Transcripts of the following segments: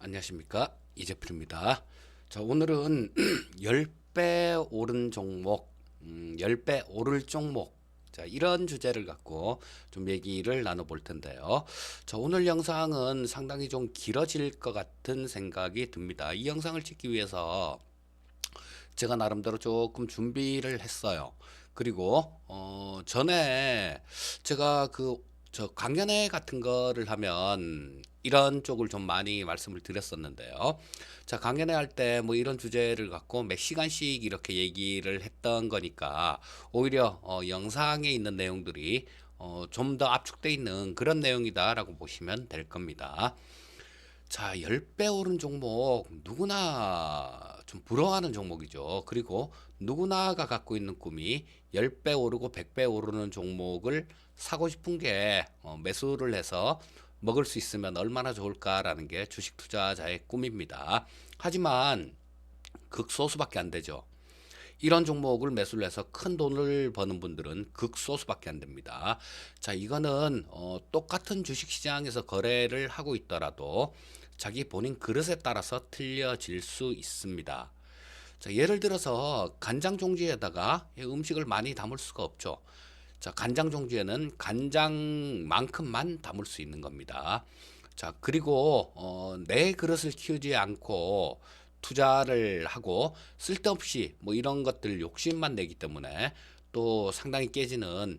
안녕하십니까, 이재필입니다. 자, 오늘은 10배 오른 종목, 10배 오를 종목, 자, 이런 주제를 갖고 좀 얘기를 나눠볼 텐데요. 자, 오늘 영상은 상당히 좀 길어질 것 같은 생각이 듭니다. 이 영상을 찍기 위해서 제가 나름대로 조금 준비를 했어요. 그리고 전에 제가 저 강연회 같은 거를 하면 이런 쪽을 좀 많이 말씀을 드렸었는데요. 자, 강연회 할 때 뭐 이런 주제를 갖고 몇 시간씩 이렇게 얘기를 했던 거니까 오히려 영상에 있는 내용들이 좀 더 압축돼 있는 그런 내용이다라고 보시면 될 겁니다. 자, 10배 오른 종목 누구나 좀 부러워하는 종목이죠. 그리고 누구나가 갖고 있는 꿈이 10배 오르고 100배 오르는 종목을 사고 싶은 게 매수를 해서 먹을 수 있으면 얼마나 좋을까라는 게 주식 투자자의 꿈입니다. 하지만 극소수밖에 안 되죠. 이런 종목을 매수를 해서 큰 돈을 버는 분들은 극소수밖에 안 됩니다. 자, 이거는 똑같은 주식시장에서 거래를 하고 있더라도 자기 본인 그릇에 따라서 틀려질 수 있습니다. 자, 예를 들어서 간장 종지에다가 음식을 많이 담을 수가 없죠. 자, 간장 종지에는 간장만큼만 담을 수 있는 겁니다. 자, 그리고 내 그릇을 키우지 않고 투자를 하고 쓸데없이 뭐 이런 것들 욕심만 내기 때문에 또 상당히 깨지는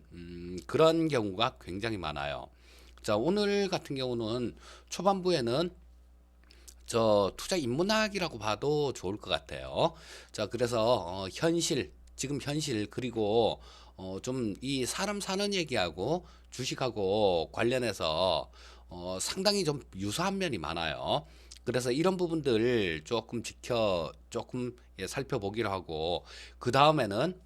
그런 경우가 굉장히 많아요. 자, 오늘 같은 경우는 초반부에는 저 투자 인문학이라고 봐도 좋을 것 같아요. 자, 그래서 지금 현실 그리고 좀 이 사람 사는 얘기하고 주식하고 관련해서 상당히 좀 유사한 면이 많아요. 그래서 이런 부분들 조금 예, 살펴보기로 하고 그 다음에는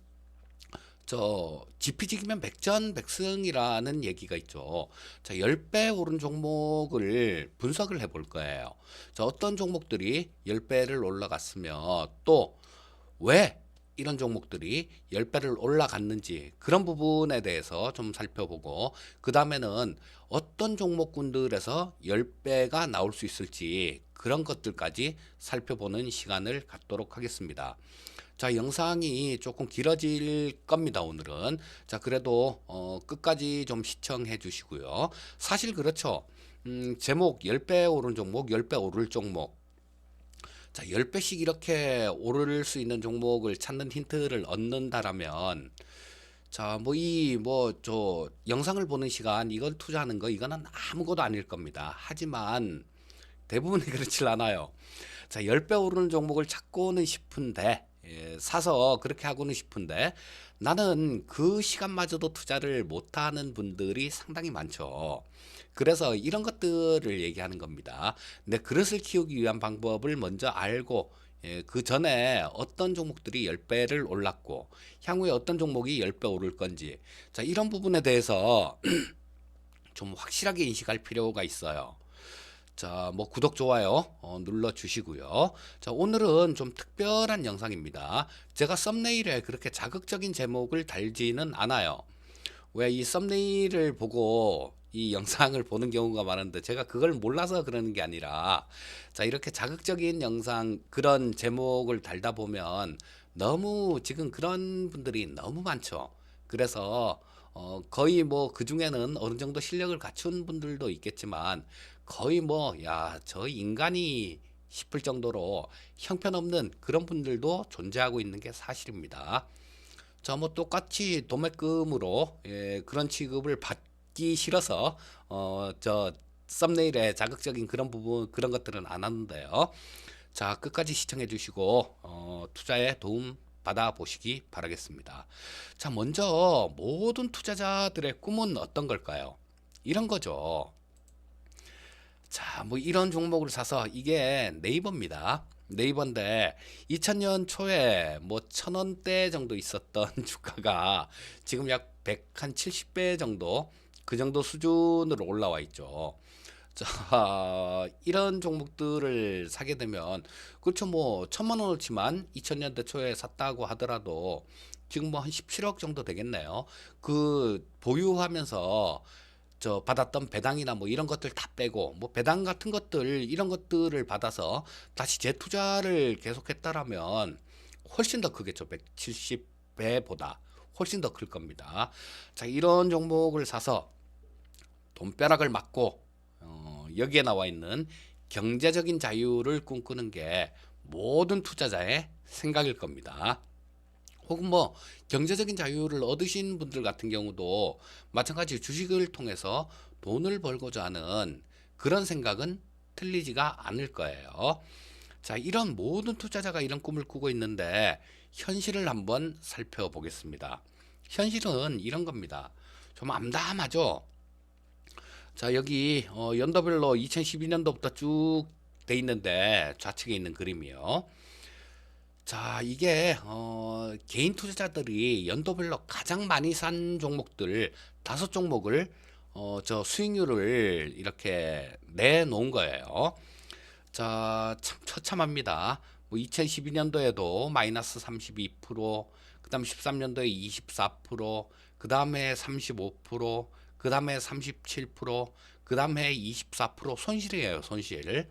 저 지피지기면 백전백승이라는 얘기가 있죠. 자, 10배 오른 종목을 분석을 해볼 거예요. 자, 어떤 종목들이 10배를 올라갔으며 또 왜 이런 종목들이 10배를 올라갔는지 그런 부분에 대해서 좀 살펴보고 그 다음에는 어떤 종목군들에서 10배가 나올 수 있을지 그런 것들까지 살펴보는 시간을 갖도록 하겠습니다. 자, 영상이 조금 길어질 겁니다, 오늘은. 자, 그래도 끝까지 좀 시청해 주시고요. 사실 그렇죠. 제목 10배 오른 종목, 10배 오를 종목. 자, 10배씩 이렇게 오를 수 있는 종목을 찾는 힌트를 얻는다라면 자, 저 영상을 보는 시간 이걸 투자하는 거 이거는 아무것도 아닐 겁니다. 하지만 대부분이 그렇질 않아요. 자, 10배 오르는 종목을 찾고는 싶은데, 예, 사서 그렇게 하고는 싶은데, 나는 그 시간마저도 투자를 못하는 분들이 상당히 많죠. 그래서 이런 것들을 얘기하는 겁니다. 내 그릇을 키우기 위한 방법을 먼저 알고, 예, 그 전에 어떤 종목들이 10배를 올랐고, 향후에 어떤 종목이 10배 오를 건지, 자, 이런 부분에 대해서 좀 확실하게 인식할 필요가 있어요. 자, 뭐 구독, 좋아요 눌러 주시고요. 자, 오늘은 좀 특별한 영상입니다. 제가 썸네일에 그렇게 자극적인 제목을 달지는 않아요. 왜 이 썸네일을 보고 이 영상을 보는 경우가 많은데 제가 그걸 몰라서 그러는 게 아니라 자, 이렇게 자극적인 영상 그런 제목을 달다 보면 너무 지금 그런 분들이 너무 많죠. 그래서 거의 뭐 그중에는 어느 정도 실력을 갖춘 분들도 있겠지만 거의 뭐 야, 저 인간이 싶을 정도로 형편없는 그런 분들도 존재하고 있는 게 사실입니다. 자, 뭐 똑같이 도매금으로 예, 그런 취급을 받기 싫어서 저 썸네일에 자극적인 그런 부분 그런 것들은 안 하는데요. 자, 끝까지 시청해 주시고 투자에 도움 받아 보시기 바라겠습니다. 자, 먼저 모든 투자자들의 꿈은 어떤 걸까요? 이런 거죠. 자, 뭐 이런 종목을 사서 이게 네이버입니다. 네이버인데 2000년 초에 뭐 1000원대 정도 있었던 주가가 지금 약 170배 정도 그 정도 수준으로 올라와 있죠. 자, 이런 종목들을 사게 되면 그렇죠. 뭐 1000만 원어치만 2000년대 초에 샀다고 하더라도 지금 뭐 한 17억 정도 되겠네요. 그 보유하면서 저 받았던 배당이나 뭐 이런 것들 다 빼고 뭐 배당 같은 것들 이런 것들을 받아서 다시 재투자를 계속했다라면 훨씬 더 크겠죠. 170배보다 훨씬 더 클 겁니다. 자, 이런 종목을 사서 돈벼락을 맞고 여기에 나와 있는 경제적인 자유를 꿈꾸는 게 모든 투자자의 생각일 겁니다. 혹은 뭐 경제적인 자유를 얻으신 분들 같은 경우도 마찬가지 주식을 통해서 돈을 벌고자 하는 그런 생각은 틀리지가 않을 거예요. 자, 이런 모든 투자자가 이런 꿈을 꾸고 있는데 현실을 한번 살펴보겠습니다. 현실은 이런 겁니다. 좀 암담하죠? 자, 여기 연도별로 2012년도부터 쭉 돼 있는데 좌측에 있는 그림이요. 자, 이게 개인 투자자들이 연도별로 가장 많이 산 종목들 5종목을 저 수익률을 이렇게 내놓은 거예요. 자, 참 처참합니다. 뭐 2012년도에도 마이너스 32%, 그다음 13년도에 24%, 그다음에 35%, 그다음에 37%, 그다음에 24% 손실이에요, 손실.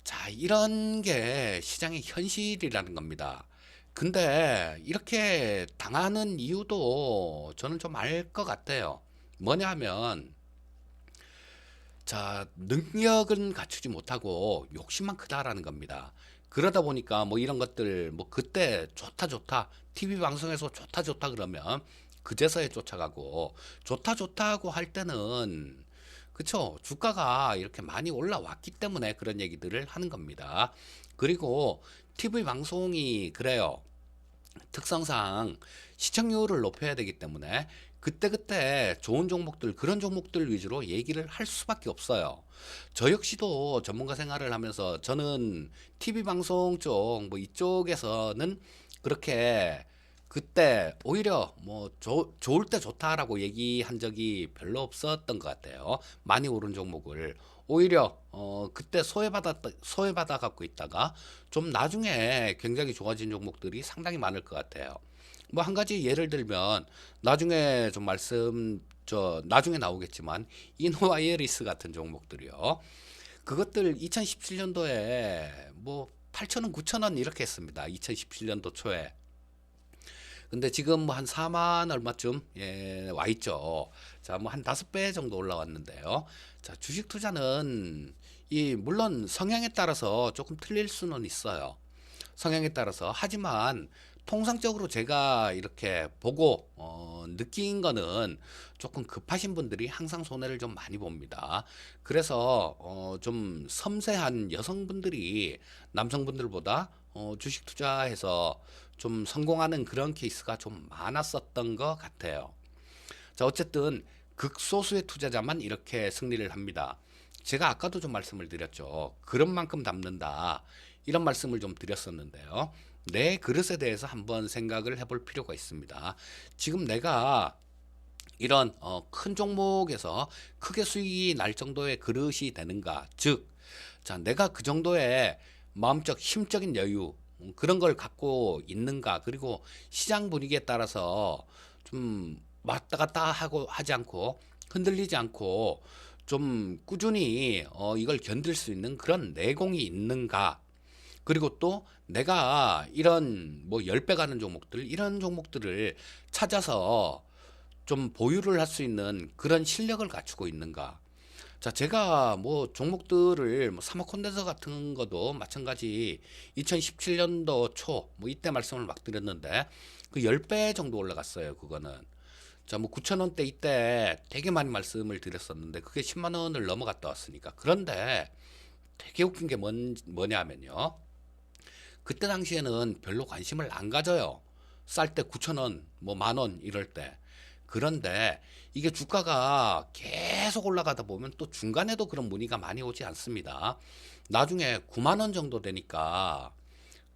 자, 이런 게 시장의 현실이라는 겁니다. 근데 이렇게 당하는 이유도 저는 좀 알 것 같아요. 뭐냐 하면, 자, 능력은 갖추지 못하고 욕심만 크다라는 겁니다. 그러다 보니까 뭐 이런 것들, 뭐 그때 좋다 좋다, TV 방송에서 좋다 좋다 그러면 그제서야 쫓아가고, 좋다 좋다고 할 때는 그쵸, 주가가 이렇게 많이 올라왔기 때문에 그런 얘기들을 하는 겁니다. 그리고 TV 방송이 그래요. 특성상 시청률을 높여야 되기 때문에 그때그때 좋은 종목들, 그런 종목들 위주로 얘기를 할 수밖에 없어요. 저 역시도 전문가 생활을 하면서 저는 TV 방송 쪽, 뭐 이쪽에서는 그렇게 그때 오히려 뭐 좋을 때 좋다라고 얘기한 적이 별로 없었던 것 같아요. 많이 오른 종목을 오히려 그때 소외받아 갖고 있다가 좀 나중에 굉장히 좋아진 종목들이 상당히 많을 것 같아요. 뭐 한 가지 예를 들면 나중에 좀 말씀 저 나중에 나오겠지만 이노와이어리스 같은 종목들이요. 그것들 2017년도에 뭐 8,000원, 9,000원 이렇게 했습니다. 2017년도 초에. 근데 지금 뭐 한 4만 얼마쯤 와 있죠. 자, 뭐 한 5배 정도 올라왔는데요. 자, 주식 투자는 이 물론 성향에 따라서 조금 틀릴 수는 있어요. 성향에 따라서. 하지만 통상적으로 제가 이렇게 보고 느낀 거는 조금 급하신 분들이 항상 손해를 좀 많이 봅니다. 그래서 좀 섬세한 여성분들이 남성분들보다 주식 투자해서 좀 성공하는 그런 케이스가 좀 많았었던 것 같아요. 자, 어쨌든 극소수의 투자자만 이렇게 승리를 합니다. 제가 아까도 좀 말씀을 드렸죠. 그릇만큼 담는다. 이런 말씀을 좀 드렸었는데요. 내 그릇에 대해서 한번 생각을 해볼 필요가 있습니다. 지금 내가 이런 큰 종목에서 크게 수익이 날 정도의 그릇이 되는가? 즉, 자, 내가 그 정도의 마음적, 힘적인 여유 그런 걸 갖고 있는가? 그리고 시장 분위기에 따라서 좀 왔다 갔다 하고 하지 않고 흔들리지 않고 좀 꾸준히 이걸 견딜 수 있는 그런 내공이 있는가? 그리고 또 내가 이런 뭐 10배 가는 종목들 이런 종목들을 찾아서 좀 보유를 할 수 있는 그런 실력을 갖추고 있는가. 자, 제가 뭐 종목들을 뭐 사모 콘덴서 같은 것도 마찬가지 2017년도 초 뭐 이때 말씀을 막 드렸는데 그 10배 정도 올라갔어요. 그거는. 자, 뭐 9,000원대 이때 되게 많이 말씀을 드렸었는데 그게 10만 원을 넘어갔다 왔으니까. 그런데 되게 웃긴 게 뭐냐 하면요. 그때 당시에는 별로 관심을 안 가져요. 쌀 때 9,000원, 뭐 만 원 이럴 때. 그런데 이게 주가가 계속 올라가다 보면 또 중간에도 그런 문의가 많이 오지 않습니다. 나중에 9만 원 정도 되니까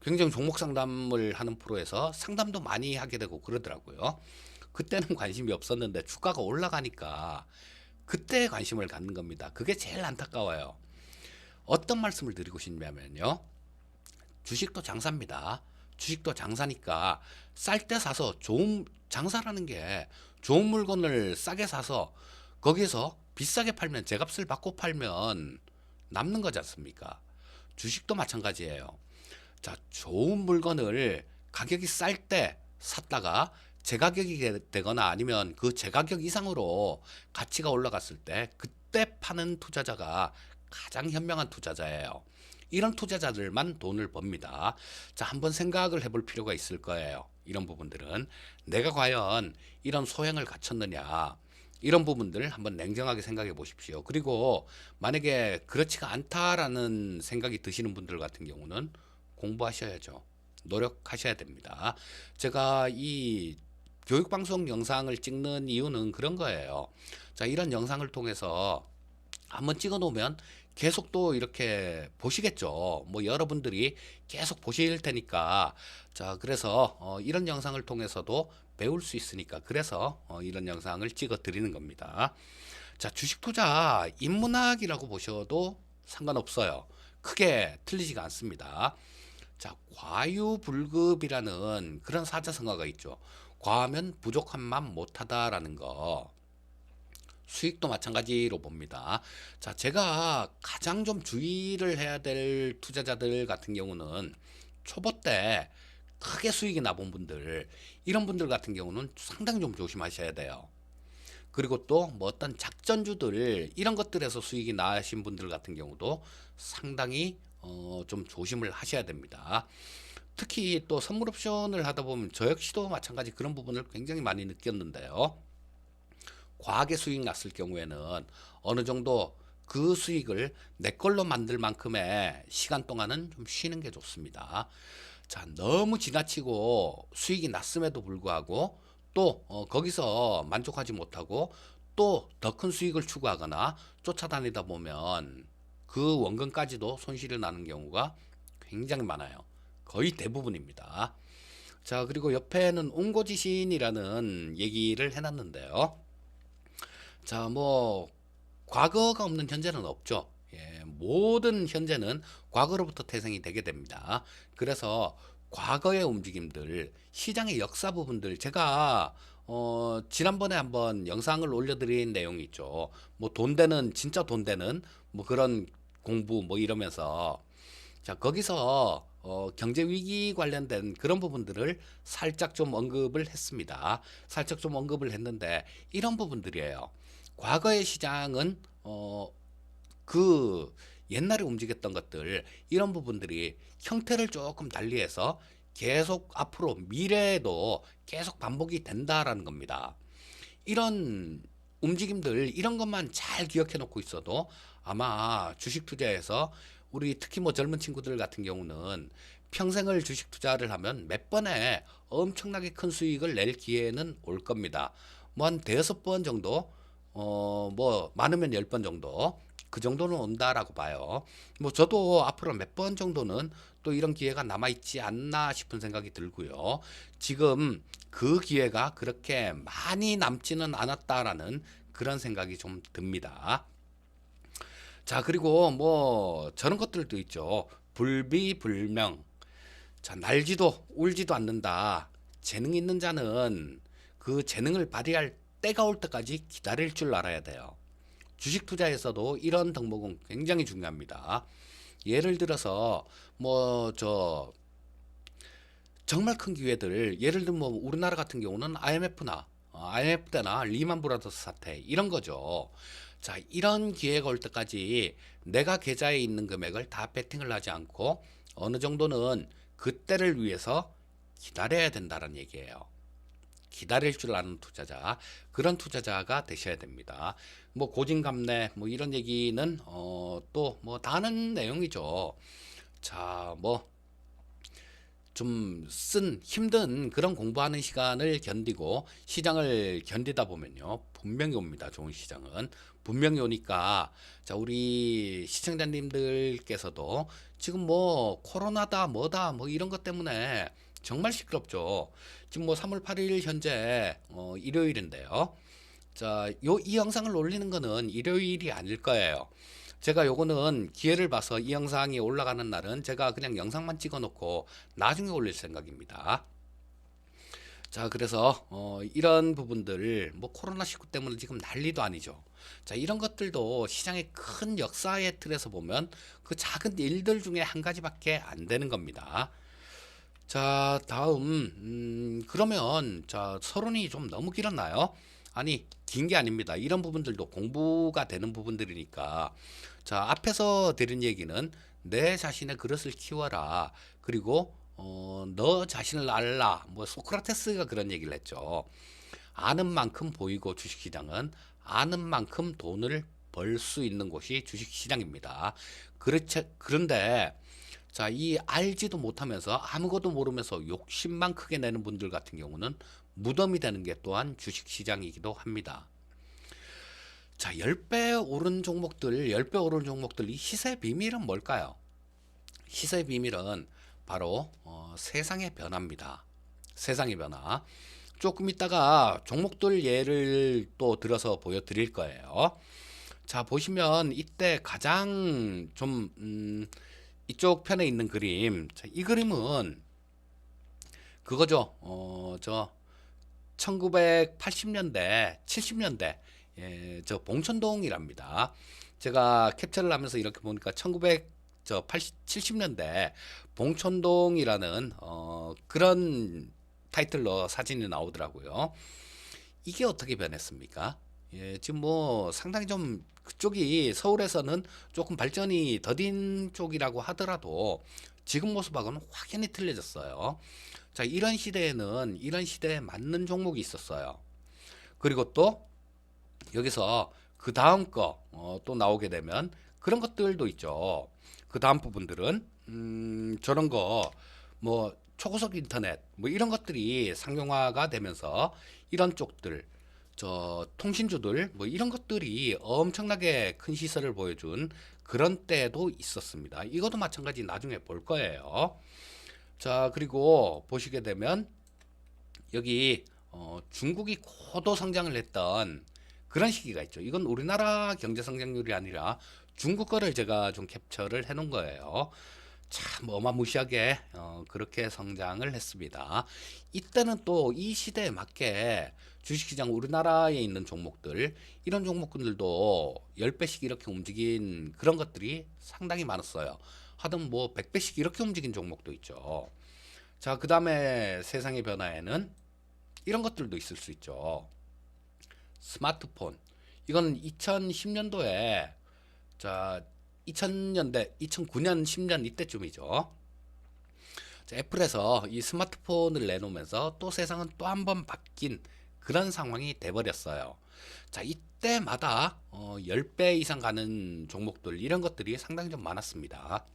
굉장히 종목 상담을 하는 프로에서 상담도 많이 하게 되고 그러더라고요. 그때는 관심이 없었는데 주가가 올라가니까 그때 관심을 갖는 겁니다. 그게 제일 안타까워요. 어떤 말씀을 드리고 싶냐면요. 주식도 장사입니다. 주식도 장사니까 쌀 때 사서 좋은 장사라는 게 좋은 물건을 싸게 사서 거기에서 비싸게 팔면 제값을 받고 팔면 남는 거지 않습니까? 주식도 마찬가지예요. 자, 좋은 물건을 가격이 쌀 때 샀다가 제가격이 되거나 아니면 그 제가격 이상으로 가치가 올라갔을 때 그때 파는 투자자가 가장 현명한 투자자예요. 이런 투자자들만 돈을 법니다. 자, 한번 생각을 해볼 필요가 있을 거예요. 이런 부분들은 내가 과연 이런 소양을 갖췄느냐, 이런 부분들 한번 냉정하게 생각해 보십시오. 그리고 만약에 그렇지가 않다라는 생각이 드시는 분들 같은 경우는 공부하셔야죠. 노력하셔야 됩니다. 제가 이 교육방송 영상을 찍는 이유는 그런 거예요. 자, 이런 영상을 통해서 한번 찍어 놓으면 계속 또 이렇게 보시겠죠. 뭐 여러분들이 계속 보실 테니까. 자, 그래서 이런 영상을 통해서도 배울 수 있으니까 그래서 이런 영상을 찍어 드리는 겁니다. 자, 주식 투자 인문학이라고 보셔도 상관없어요. 크게 틀리지가 않습니다. 자, 과유불급이라는 그런 사자성어가 있죠. 과하면 부족함만 못하다라는 거. 수익도 마찬가지로 봅니다. 자, 제가 가장 좀 주의를 해야 될 투자자들 같은 경우는 초보 때 크게 수익이 나본 분들, 이런 분들 같은 경우는 상당히 좀 조심하셔야 돼요. 그리고 또 뭐 어떤 작전주들 이런 것들에서 수익이 나신 분들 같은 경우도 상당히 좀 조심을 하셔야 됩니다. 특히 또 선물 옵션을 하다 보면 저 역시도 마찬가지 그런 부분을 굉장히 많이 느꼈는데요. 과하게 수익 났을 경우에는 어느 정도 그 수익을 내 걸로 만들 만큼의 시간 동안은 좀 쉬는 게 좋습니다. 자, 너무 지나치고 수익이 났음에도 불구하고 또 거기서 만족하지 못하고 또 더 큰 수익을 추구하거나 쫓아다니다 보면 그 원금까지도 손실이 나는 경우가 굉장히 많아요. 거의 대부분입니다. 자, 그리고 옆에는 옹고지신이라는 얘기를 해놨는데요. 자, 뭐 과거가 없는 현재는 없죠. 예, 모든 현재는 과거로부터 태생이 되게 됩니다. 그래서 과거의 움직임들, 시장의 역사 부분들 제가 지난번에 한번 영상을 올려드린 내용이 있죠. 뭐 돈 되는 진짜 돈 되는 뭐 그런 공부 뭐 이러면서 자, 거기서 경제 위기 관련된 그런 부분들을 살짝 좀 언급을 했습니다. 살짝 좀 언급을 했는데 이런 부분들이에요. 과거의 시장은 그 옛날에 움직였던 것들 이런 부분들이 형태를 조금 달리해서 계속 앞으로 미래에도 계속 반복이 된다라는 겁니다. 이런 움직임들 이런 것만 잘 기억해 놓고 있어도 아마 주식 투자에서 우리 특히 뭐 젊은 친구들 같은 경우는 평생을 주식 투자를 하면 몇 번에 엄청나게 큰 수익을 낼 기회는 올 겁니다. 뭐 한 대여섯 번 정도 뭐 많으면 10번 정도 그 정도는 온다라고 봐요. 뭐 저도 앞으로 몇 번 정도는 또 이런 기회가 남아 있지 않나 싶은 생각이 들고요. 지금 그 기회가 그렇게 많이 남지는 않았다라는 그런 생각이 좀 듭니다. 자, 그리고 뭐 저런 것들도 있죠. 불비불명. 자, 날지도 울지도 않는다. 재능 있는 자는 그 재능을 발휘할 때가 올 때까지 기다릴 줄 알아야 돼요. 주식 투자에서도 이런 덕목은 굉장히 중요합니다. 예를 들어서 뭐 저 정말 큰 기회들 예를 들면 뭐 우리나라 같은 경우는 IMF 때나 리만 브라더스 사태 이런 거죠. 자, 이런 기회가 올 때까지 내가 계좌에 있는 금액을 다 베팅을 하지 않고 어느 정도는 그때를 위해서 기다려야 된다는 얘기예요. 기다릴 줄 아는 투자자, 그런 투자자가 되셔야 됩니다. 뭐 고진감래 뭐 이런 얘기는 또 뭐 다른 내용이죠. 자, 뭐 좀 힘든 그런 공부하는 시간을 견디고 시장을 견디다 보면요. 분명히 옵니다. 좋은 시장은. 분명히 오니까 자, 우리 시청자님들께서도 지금 뭐 코로나다 뭐다 뭐 이런 것 때문에 정말 시끄럽죠. 지금 뭐 3월 8일 현재 일요일인데요. 자, 이 영상을 올리는 거는 일요일이 아닐 거예요. 제가 요거는 기회를 봐서 이 영상이 올라가는 날은 제가 그냥 영상만 찍어 놓고 나중에 올릴 생각입니다. 자, 그래서 이런 부분들 뭐 코로나19 때문에 지금 난리도 아니죠. 자, 이런 것들도 시장의 큰 역사의 틀에서 보면 그 작은 일들 중에 한 가지밖에 안 되는 겁니다. 자, 다음, 그러면, 자, 서론이 좀 너무 길었나요? 아니, 긴 게 아닙니다. 이런 부분들도 공부가 되는 부분들이니까. 자, 앞에서 드린 얘기는 내 자신의 그릇을 키워라. 그리고, 너 자신을 알라. 뭐, 소크라테스가 그런 얘기를 했죠. 아는 만큼 보이고 주식시장은 아는 만큼 돈을 벌 수 있는 곳이 주식시장입니다. 그런데 자, 이 알지도 못하면서 아무것도 모르면서 욕심만 크게 내는 분들 같은 경우는 무덤이 되는 게 또한 주식시장이기도 합니다. 자, 10배 오른 종목들, 10배 오른 종목들, 이 시세 비밀은 뭘까요? 시세 비밀은 바로 세상의 변화입니다. 세상의 변화. 조금 있다가 종목들 예를 또 들어서 보여드릴 거예요. 자, 보시면 이때 가장 좀 이쪽 편에 있는 그림. 자, 이 그림은 그거죠. 저 1980년대, 70년대 저 봉천동이랍니다. 제가 캡처를 하면서 이렇게 보니까 70년대 봉천동이라는 그런 타이틀로 사진이 나오더라고요. 이게 어떻게 변했습니까? 예, 지금 뭐 상당히 좀 그쪽이 서울에서는 조금 발전이 더딘 쪽이라고 하더라도 지금 모습하고는 확연히 틀려졌어요. 자, 이런 시대에는 이런 시대에 맞는 종목이 있었어요. 그리고 또 여기서 그 다음 거 또 나오게 되면 그런 것들도 있죠. 그 다음 부분들은 저런 거 뭐 초고속 인터넷 뭐 이런 것들이 상용화가 되면서 이런 쪽들 저 통신주들 뭐 이런 것들이 엄청나게 큰 시세를 보여준 그런 때도 있었습니다. 이것도 마찬가지 나중에 볼 거예요. 자, 그리고 보시게 되면 여기 중국이 고도 성장을 했던 그런 시기가 있죠. 이건 우리나라 경제 성장률이 아니라 중국 거를 제가 좀 캡처를 해 놓은 거예요. 참 어마무시하게 그렇게 성장을 했습니다. 이때는 또 이 시대에 맞게 주식시장 우리나라에 있는 종목들 이런 종목들도 10배씩 이렇게 움직인 그런 것들이 상당히 많았어요. 하든 뭐 100배씩 이렇게 움직인 종목도 있죠. 자, 그 다음에 세상의 변화에는 이런 것들도 있을 수 있죠. 스마트폰. 이건 2010년도에 자 2000년대 2009년 10년 이때쯤이죠. 자, 애플에서 이 스마트폰을 내놓으면서 또 세상은 또 한 번 바뀐 그런 상황이 돼버렸어요. 자, 이때마다 10배 이상 가는 종목들 이런 것들이 상당히 좀 많았습니다.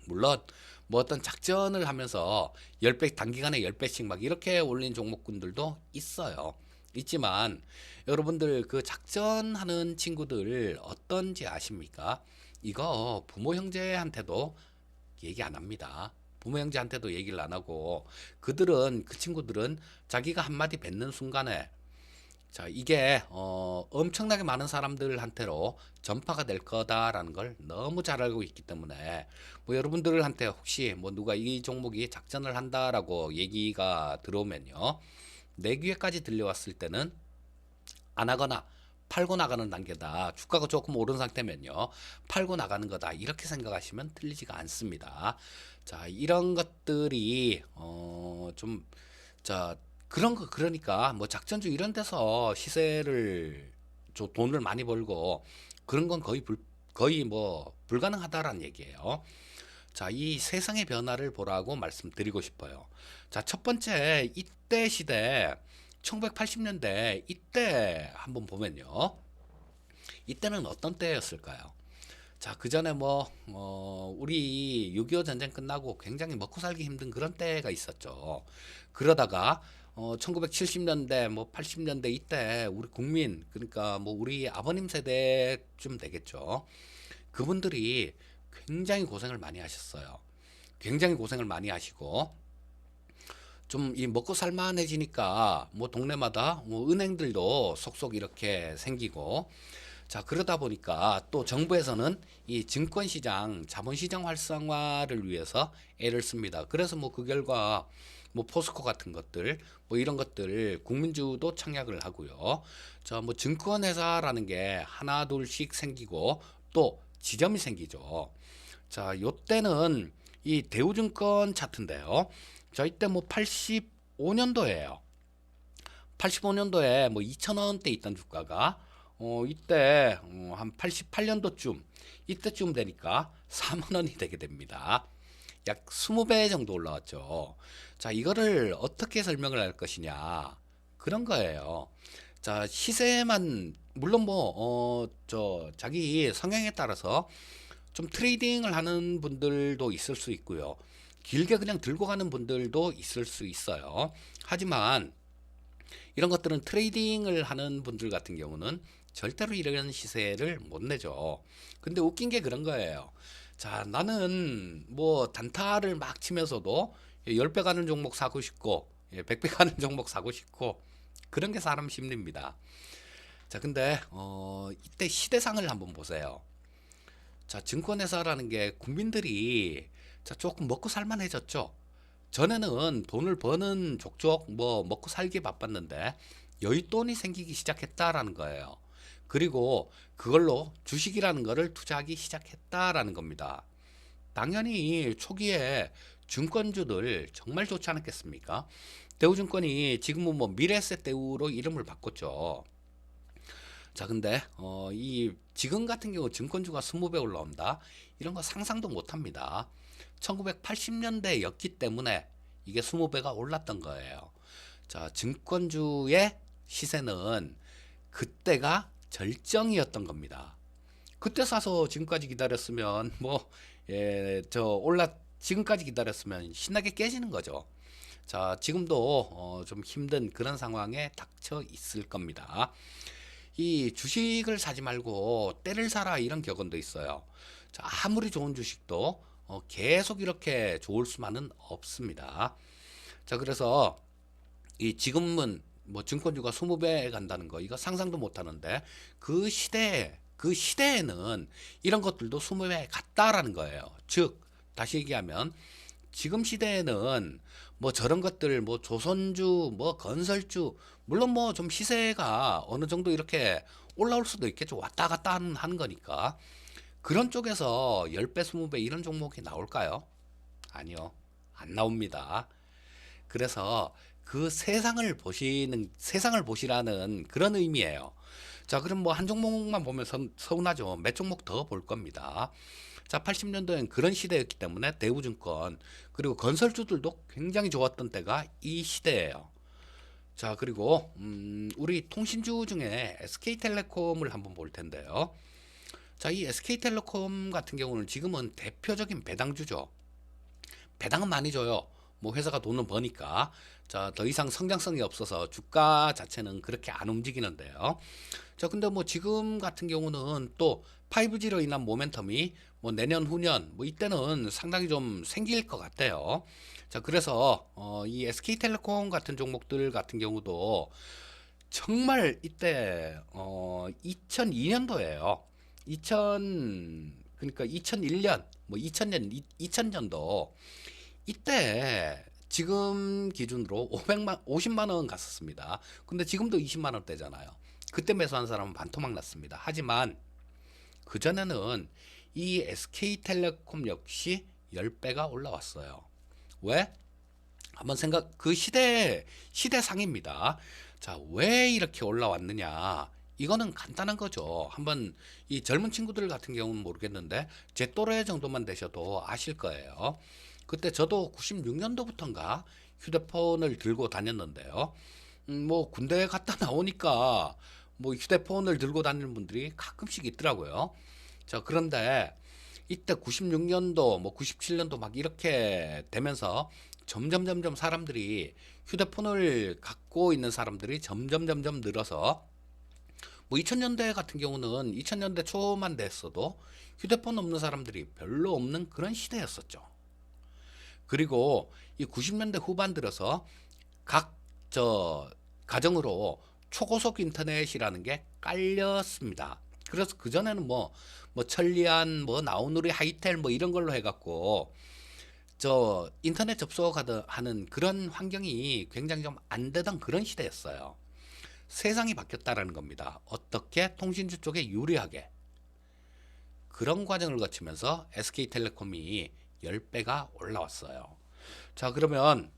물론 뭐 어떤 작전을 하면서 10배 단기간에 10배씩 막 이렇게 올린 종목군들도 있어요. 있지만 여러분들 그 작전하는 친구들 어떤지 아십니까? 이거 부모 형제한테도 얘기 안 합니다. 부모 형제한테도 얘기를 안 하고 그들은 그 친구들은 자기가 한마디 뱉는 순간에 자, 이게 엄청나게 많은 사람들한테로 전파가 될 거다라는 걸 너무 잘 알고 있기 때문에 뭐 여러분들한테 혹시 뭐 누가 이 종목이 작전을 한다라고 얘기가 들어오면요. 내 귀에까지 들려왔을 때는 안 하거나 팔고 나가는 단계다. 주가가 조금 오른 상태면요. 팔고 나가는 거다. 이렇게 생각하시면 틀리지가 않습니다. 자, 이런 것들이 좀 자, 그런 거 그러니까 뭐 작전주 이런 데서 시세를 돈을 많이 벌고 그런 건 거의 뭐 불가능하다라는 얘기예요. 자, 이 세상의 변화를 보라고 말씀드리고 싶어요. 자, 첫 번째 이때 시대 1980년대 이때 한번 보면요. 이때는 어떤 때였을까요? 자, 그 전에 뭐, 우리 6.25 전쟁 끝나고 굉장히 먹고 살기 힘든 그런 때가 있었죠. 그러다가, 1970년대, 뭐 80년대 이때 우리 국민, 그러니까 뭐 우리 아버님 세대쯤 되겠죠. 그분들이 굉장히 고생을 많이 하셨어요. 굉장히 고생을 많이 하시고, 좀 이 먹고 살만해지니까 뭐 동네마다 뭐 은행들도 속속 이렇게 생기고 자 그러다 보니까 또 정부에서는 이 증권시장 자본시장 활성화를 위해서 애를 씁니다. 그래서 뭐 그 결과 뭐 포스코 같은 것들, 뭐 이런 것들 국민주도 청약을 하고요. 자, 뭐 증권회사라는 게 하나 둘씩 생기고 또 지점이 생기죠. 자, 요때는 이 대우증권 차트인데요. 자, 이때 뭐 85년도예요. 85년도에 뭐 2,000원대 있던 주가가 이때 한 88년도쯤 이때쯤 되니까 4만 원이 되게 됩니다. 약 20배 정도 올라왔죠. 자, 이거를 어떻게 설명을 할 것이냐. 그런 거예요. 자, 시세만 물론 뭐 자기 성향에 따라서 좀 트레이딩을 하는 분들도 있을 수 있고요. 길게 그냥 들고 가는 분들도 있을 수 있어요. 하지만 이런 것들은 트레이딩을 하는 분들 같은 경우는 절대로 이런 시세를 못 내죠. 근데 웃긴 게 그런 거예요. 자, 나는 뭐 단타를 막 치면서도 10배 가는 종목 사고 싶고 100배 가는 종목 사고 싶고 그런 게 사람 심리입니다. 자, 근데 이때 시대상을 한번 보세요. 자, 증권회사라는 게 국민들이 자, 조금 먹고 살만해졌죠. 전에는 돈을 버는 족족 뭐 먹고 살기 바빴는데 여윳돈이 생기기 시작했다라는 거예요. 그리고 그걸로 주식이라는 거를 투자하기 시작했다라는 겁니다. 당연히 초기에 증권주들 정말 좋지 않았겠습니까? 대우증권이 지금은 뭐 미래에셋 대우로 이름을 바꿨죠. 자, 근데 이 지금 같은 경우 증권주가 20배 올라온다. 이런 거 상상도 못 합니다. 1980년대였기 때문에 이게 20배가 올랐던 거예요. 자, 증권주의 시세는 그때가 절정이었던 겁니다. 그때 사서 지금까지 기다렸으면 뭐 지금까지 기다렸으면 신나게 깨지는 거죠. 자, 지금도 좀 힘든 그런 상황에 닥쳐 있을 겁니다. 이 주식을 사지 말고 때를 사라 이런 격언도 있어요. 자, 아무리 좋은 주식도 계속 이렇게 좋을 수만은 없습니다. 자, 그래서 이 지금은 뭐 증권주가 20배 간다는 거 이거 상상도 못 하는데 그 시대에는 이런 것들도 20배 갔다라는 거예요. 즉 다시 얘기하면 지금 시대에는 뭐 저런 것들 뭐 조선주 뭐 건설주 물론 뭐 좀 시세가 어느 정도 이렇게 올라올 수도 있겠죠. 왔다 갔다 하는 거니까 그런 쪽에서 10배 20배 이런 종목이 나올까요? 아니요, 안 나옵니다. 그래서 그 세상을 보시라는 그런 의미예요. 자, 그럼 뭐 한 종목만 보면 서운하죠. 몇 종목 더 볼 겁니다. 자, 80년도엔 그런 시대였기 때문에 대우증권 그리고 건설주들도 굉장히 좋았던 때가 이 시대예요. 자, 그리고 우리 통신주 중에 SK텔레콤을 한번 볼 텐데요. 자, 이 SK텔레콤 같은 경우는 지금은 대표적인 배당주죠. 배당은 많이 줘요. 뭐 회사가 돈을 버니까. 자, 더 이상 성장성이 없어서 주가 자체는 그렇게 안 움직이는데요. 자, 근데 뭐 지금 같은 경우는 또 5G로 인한 모멘텀이 뭐 내년 후년 뭐 이때는 상당히 좀 생길 것 같아요. 자, 그래서 이 SK텔레콤 같은 종목들 같은 경우도 정말 이때 2002년도예요. 2000 그러니까 2001년 뭐 2000년 2000년도 이때 지금 기준으로 50만 원 갔었습니다. 근데 지금도 20만 원대잖아요. 그때 매수한 사람은 반토막 났습니다. 하지만 그전에는 이 SK텔레콤 역시 10배가 올라왔어요. 왜? 한번 그 시대상입니다. 자, 왜 이렇게 올라왔느냐? 이거는 간단한 거죠. 한번 이 젊은 친구들 같은 경우는 모르겠는데 제 또래 정도만 되셔도 아실 거예요. 그때 저도 96년도부터인가 휴대폰을 들고 다녔는데요. 뭐 군대 갔다 나오니까 뭐 휴대폰을 들고 다니는 분들이 가끔씩 있더라고요. 자, 그런데 이때 96년도 뭐 97년도 막 이렇게 되면서 점점 사람들이 휴대폰을 갖고 있는 사람들이 점점 늘어서 뭐 2000년대 같은 경우는 2000년대 초만 됐어도 휴대폰 없는 사람들이 별로 없는 그런 시대였었죠. 그리고 이 90년대 후반 들어서 각 가정으로 초고속 인터넷이라는 게 깔렸습니다. 그래서 그전에는 뭐 천리안 뭐 나우누리 하이텔 뭐 이런 걸로 해갖고 저 인터넷 접속하는 그런 환경이 굉장히 좀 안 되던 그런 시대였어요. 세상이 바뀌었다라는 겁니다. 어떻게 통신주 쪽에 유리하게 그런 과정을 거치면서 SK텔레콤이 10배가 올라왔어요. 자, 그러면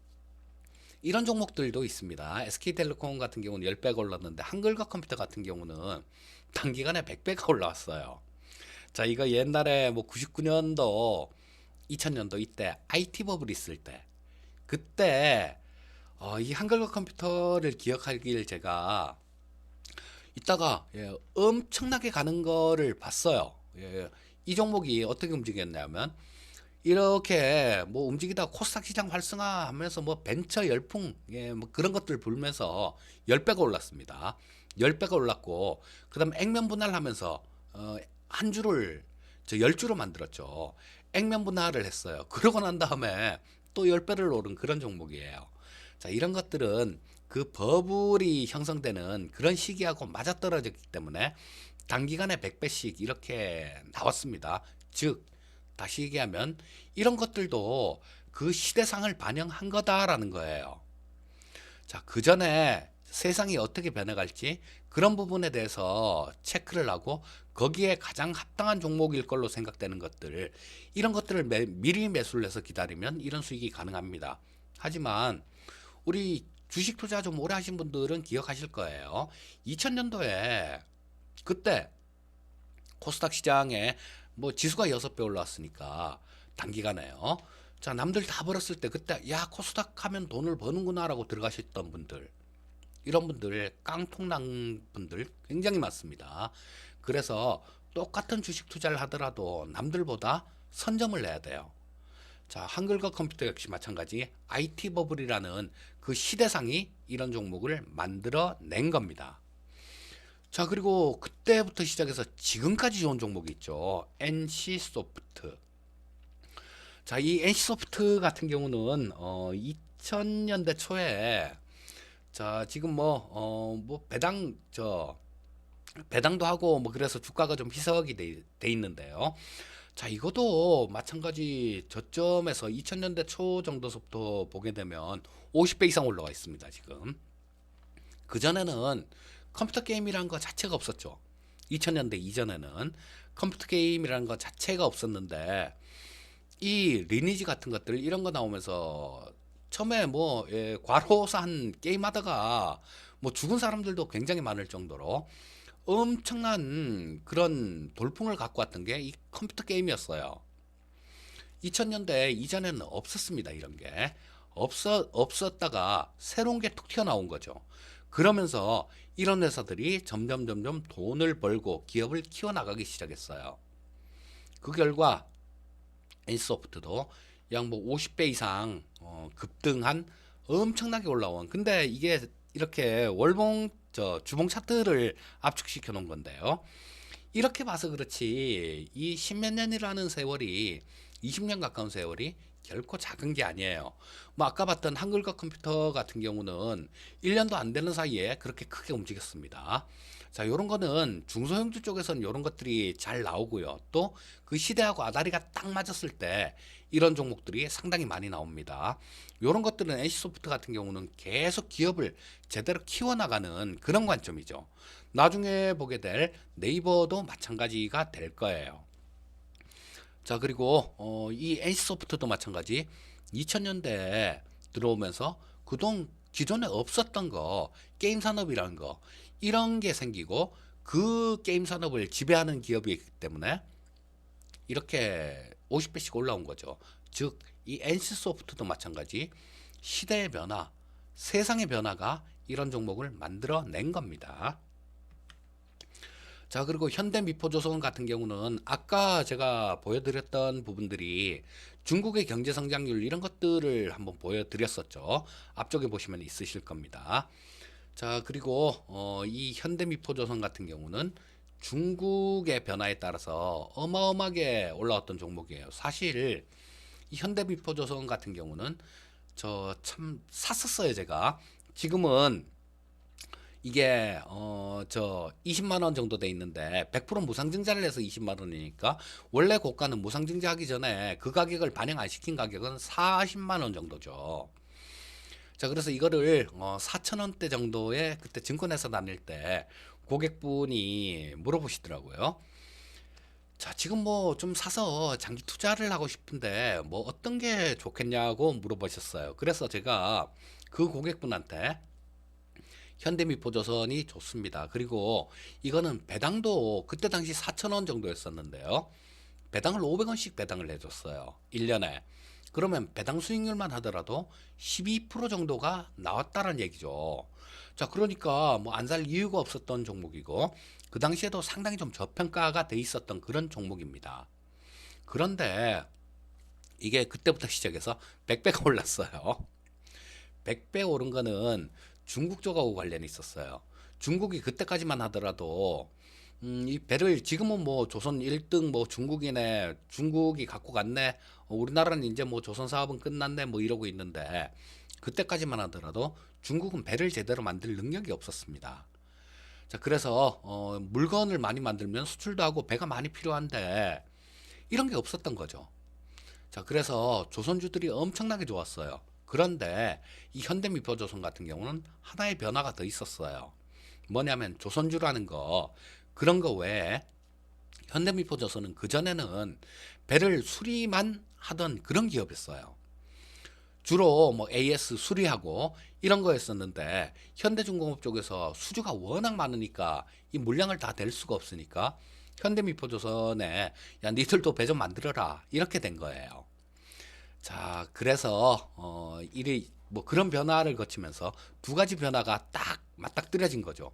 이런 종목들도 있습니다. SK텔레콤 같은 경우는 10배가 올랐는데 한글과 컴퓨터 같은 경우는 단기간에 100배가 올라왔어요. 자, 이거 옛날에 뭐 99년도, 2000년도 이때 IT 버블 있을 때 그때 이 한글과 컴퓨터를 기억하길 제가 이따가 엄청나게 가는 거를 봤어요. 이 종목이 어떻게 움직였냐면 이렇게 뭐 움직이다가 코스닥 시장 활성화하면서 뭐 벤처 열풍 뭐 그런 것들 불면서 10배가 올랐습니다. 10배가 올랐고 그다음 액면 분할하면서 한 주를 10주로 만들었죠. 액면 분할을 했어요. 그러고 난 다음에 또 10배를 오른 그런 종목이에요. 자, 이런 것들은 그 버블이 형성되는 그런 시기하고 맞아떨어졌기 때문에 단기간에 100배씩 이렇게 나왔습니다. 즉 다시 얘기하면 이런 것들도 그 시대상을 반영한 거다라는 거예요. 자, 그 전에 세상이 어떻게 변해갈지 그런 부분에 대해서 체크를 하고 거기에 가장 합당한 종목일 걸로 생각되는 것들 이런 것들을 미리 매수를 해서 기다리면 이런 수익이 가능합니다. 하지만 우리 주식 투자 좀 오래 하신 분들은 기억하실 거예요. 2000년도에 그때 코스닥 시장에 뭐 지수가 6배 올라왔으니까 단기간에요. 자, 남들 다 벌었을 때 그때 야, 코스닥 하면 돈을 버는구나라고 들어가셨던 분들 이런 분들 깡통난 분들 굉장히 많습니다. 그래서 똑같은 주식 투자를 하더라도 남들보다 선점을 내야 돼요. 자, 한글과 컴퓨터 역시 마찬가지 IT 버블이라는 그 시대상이 이런 종목을 만들어 낸 겁니다. 자, 그리고 그때부터 시작해서 지금까지 좋은 종목이 있죠. NC소프트. 자, 이 NC소프트 같은 경우는 2000년대 초에 자, 지금 뭐 배당도 하고 뭐 그래서 주가가 좀 희석이 돼 있는데요. 자, 이것도 마찬가지 저점에서 2000년대 초 정도서부터 보게 되면 50배 이상 올라와 있습니다, 지금. 그전에는 컴퓨터 게임이라는 거 자체가 없었죠. 2000년대 이전에는 컴퓨터 게임이라는 거 자체가 없었는데 이 리니지 같은 것들 이런 거 나오면서 처음에 뭐 과로사한 게임 하다가 뭐 죽은 사람들도 굉장히 많을 정도로 엄청난 그런 돌풍을 갖고 왔던 게 이 컴퓨터 게임이었어요. 2000년대 이전에는 없었습니다. 이런 게 없었다가 새로운 게 툭 튀어나온 거죠. 그러면서 이런 회사들이 점점 돈을 벌고 기업을 키워나가기 시작했어요. 그 결과 NC소프트도 약 뭐 50배 이상 급등한 엄청나게 올라온 근데 이게 이렇게 월봉 주봉 차트를 압축시켜 놓은 건데요. 이렇게 봐서 그렇지 이 십몇 년이라는 세월이 20년 가까운 세월이 결코 작은 게 아니에요. 뭐 아까 봤던 한글과 컴퓨터 같은 경우는 1년도 안 되는 사이에 그렇게 크게 움직였습니다. 자, 요런 거는 중소형주 쪽에서는 요런 것들이 잘 나오고요. 또 그 시대하고 아다리가 딱 맞았을 때 이런 종목들이 상당히 많이 나옵니다. 요런 것들은 NC소프트 같은 경우는 계속 기업을 제대로 키워나가는 그런 관점이죠. 나중에 보게 될 네이버도 마찬가지가 될 거예요. 자, 그리고 이 NC소프트도 마찬가지 2000년대에 들어오면서 그동 기존에 없었던 거 게임 산업이라는 거 이런 게 생기고 그 게임 산업을 지배하는 기업이기 때문에 이렇게 50배씩 올라온 거죠. 즉 이 NC소프트도 마찬가지 시대의 변화, 세상의 변화가 이런 종목을 만들어낸 겁니다. 자, 그리고 현대미포조선 같은 경우는 아까 제가 보여드렸던 부분들이 중국의 경제 성장률 이런 것들을 한번 보여드렸었죠. 앞쪽에 보시면 있으실 겁니다. 자, 그리고 이 현대미포조선 같은 경우는 중국의 변화에 따라서 어마어마하게 올라왔던 종목이에요. 사실 이 현대미포조선 같은 경우는 저 참 샀었어요, 제가. 지금은 이게 저 20만 원 정도 돼 있는데 100% 무상증자를 해서 20만 원이니까 원래 고가는 무상증자하기 전에 그 가격을 반영 안 시킨 가격은 40만 원 정도죠. 자, 그래서 이거를 4천 원대 정도에 그때 증권회사 다닐 때 고객분이 물어보시더라고요. 자, 지금 뭐 좀 사서 장기 투자를 하고 싶은데 뭐 어떤 게 좋겠냐고 물어보셨어요. 그래서 제가 그 고객분한테 현대미포조선이 좋습니다. 그리고 이거는 배당도 그때 당시 4천 원 정도였었는데요. 배당을 500원씩 배당을 해줬어요. 1년에. 그러면 배당 수익률만 하더라도 12% 정도가 나왔다는 얘기죠. 자, 그러니까 뭐 안 살 이유가 없었던 종목이고 그 당시에도 상당히 좀 저평가가 돼 있었던 그런 종목입니다. 그런데 이게 그때부터 시작해서 100배가 올랐어요. 100배 오른 거는 중국 쪽하고 관련이 있었어요. 중국이 그때까지만 하더라도 이 배를 지금은 뭐 조선 1등 뭐 중국이네, 중국이 갖고 갔네, 우리나라는 이제 뭐 조선 사업은 끝났네 뭐 이러고 있는데 그때까지만 하더라도 중국은 배를 제대로 만들 능력이 없었습니다. 자, 그래서 물건을 많이 만들면 수출도 하고 배가 많이 필요한데 이런 게 없었던 거죠. 자, 그래서 조선주들이 엄청나게 좋았어요. 그런데 이 현대미포조선 같은 경우는 하나의 변화가 더 있었어요. 뭐냐면 조선주라는 거, 그런 거 외에 현대미포조선은 그전에는 배를 수리만 하던 그런 기업이었어요. 주로 뭐 AS 수리하고 이런 거였었는데 현대중공업 쪽에서 수주가 워낙 많으니까 이 물량을 다 댈 수가 없으니까 현대미포조선에 야 니들도 배 좀 만들어라 이렇게 된 거예요. 자, 그래서 일이 뭐 그런 변화를 거치면서 두 가지 변화가 딱 맞닥뜨려진 거죠.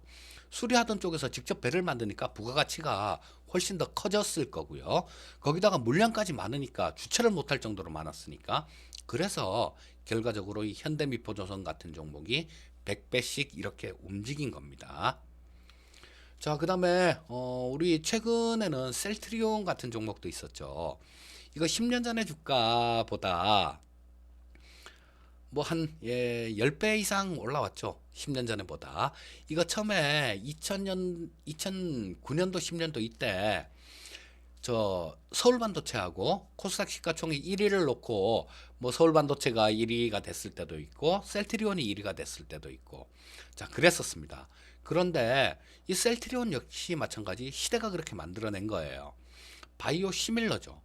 수리하던 쪽에서 직접 배를 만드니까 부가가치가 훨씬 더 커졌을 거고요. 거기다가 물량까지 많으니까 주체를 못할 정도로 많았으니까 그래서 결과적으로 이 현대미포조선 같은 종목이 100배씩 이렇게 움직인 겁니다. 자, 그다음에 우리 최근에는 셀트리온 같은 종목도 있었죠. 이거 10년 전의 주가보다 뭐 한 10배 이상 올라왔죠. 10년 전에보다. 이거 처음에 2000년 2009년도 10년도 이때 저 서울반도체하고 코스닥 시가총액 1위를 놓고 뭐 서울반도체가 1위가 됐을 때도 있고 셀트리온이 1위가 됐을 때도 있고 자, 그랬었습니다. 그런데 이 셀트리온 역시 마찬가지 시대가 그렇게 만들어낸 거예요. 바이오 시밀러죠.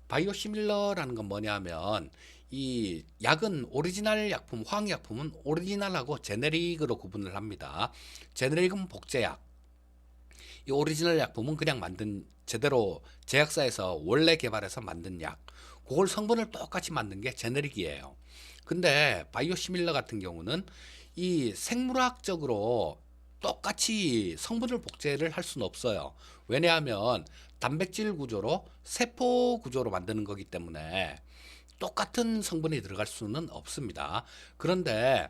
바이오 시밀러라는 건 뭐냐면 이 약은 오리지널 약품, 화학약품은 오리지널하고 제네릭으로 구분을 합니다. 제네릭은 복제약, 이 오리지널 약품은 그냥 만든 제대로 제약사에서 원래 개발해서 만든 약. 그걸 성분을 똑같이 만든 게 제네릭이에요. 근데 바이오 시밀러 같은 경우는 이 생물학적으로 똑같이 성분을 복제를 할 수는 없어요. 왜냐하면 단백질 구조로 세포 구조로 만드는 거기 때문에 똑같은 성분이 들어갈 수는 없습니다. 그런데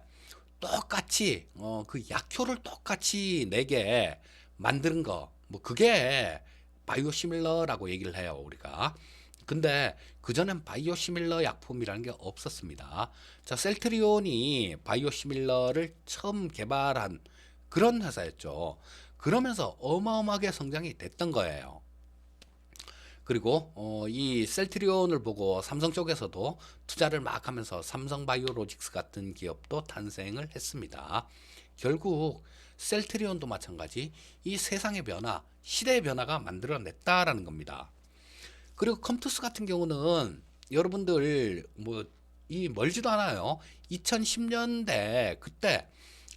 똑같이 그 약효를 똑같이 내게 만드는 거 뭐 그게 바이오 시밀러라고 얘기를 해요 우리가. 근데 그전엔 바이오 시밀러 약품이라는 게 없었습니다. 자, 셀트리온이 바이오 시밀러를 처음 개발한 그런 회사였죠. 그러면서 어마어마하게 성장이 됐던 거예요. 그리고 이 셀트리온을 보고 삼성 쪽에서도 투자를 막 하면서 삼성바이오로직스 같은 기업도 탄생을 했습니다. 결국 셀트리온도 마찬가지 이 세상의 변화, 시대의 변화가 만들어냈다라는 겁니다. 그리고 컴투스 같은 경우는 여러분들 뭐 이 멀지도 않아요. 2010년대 그때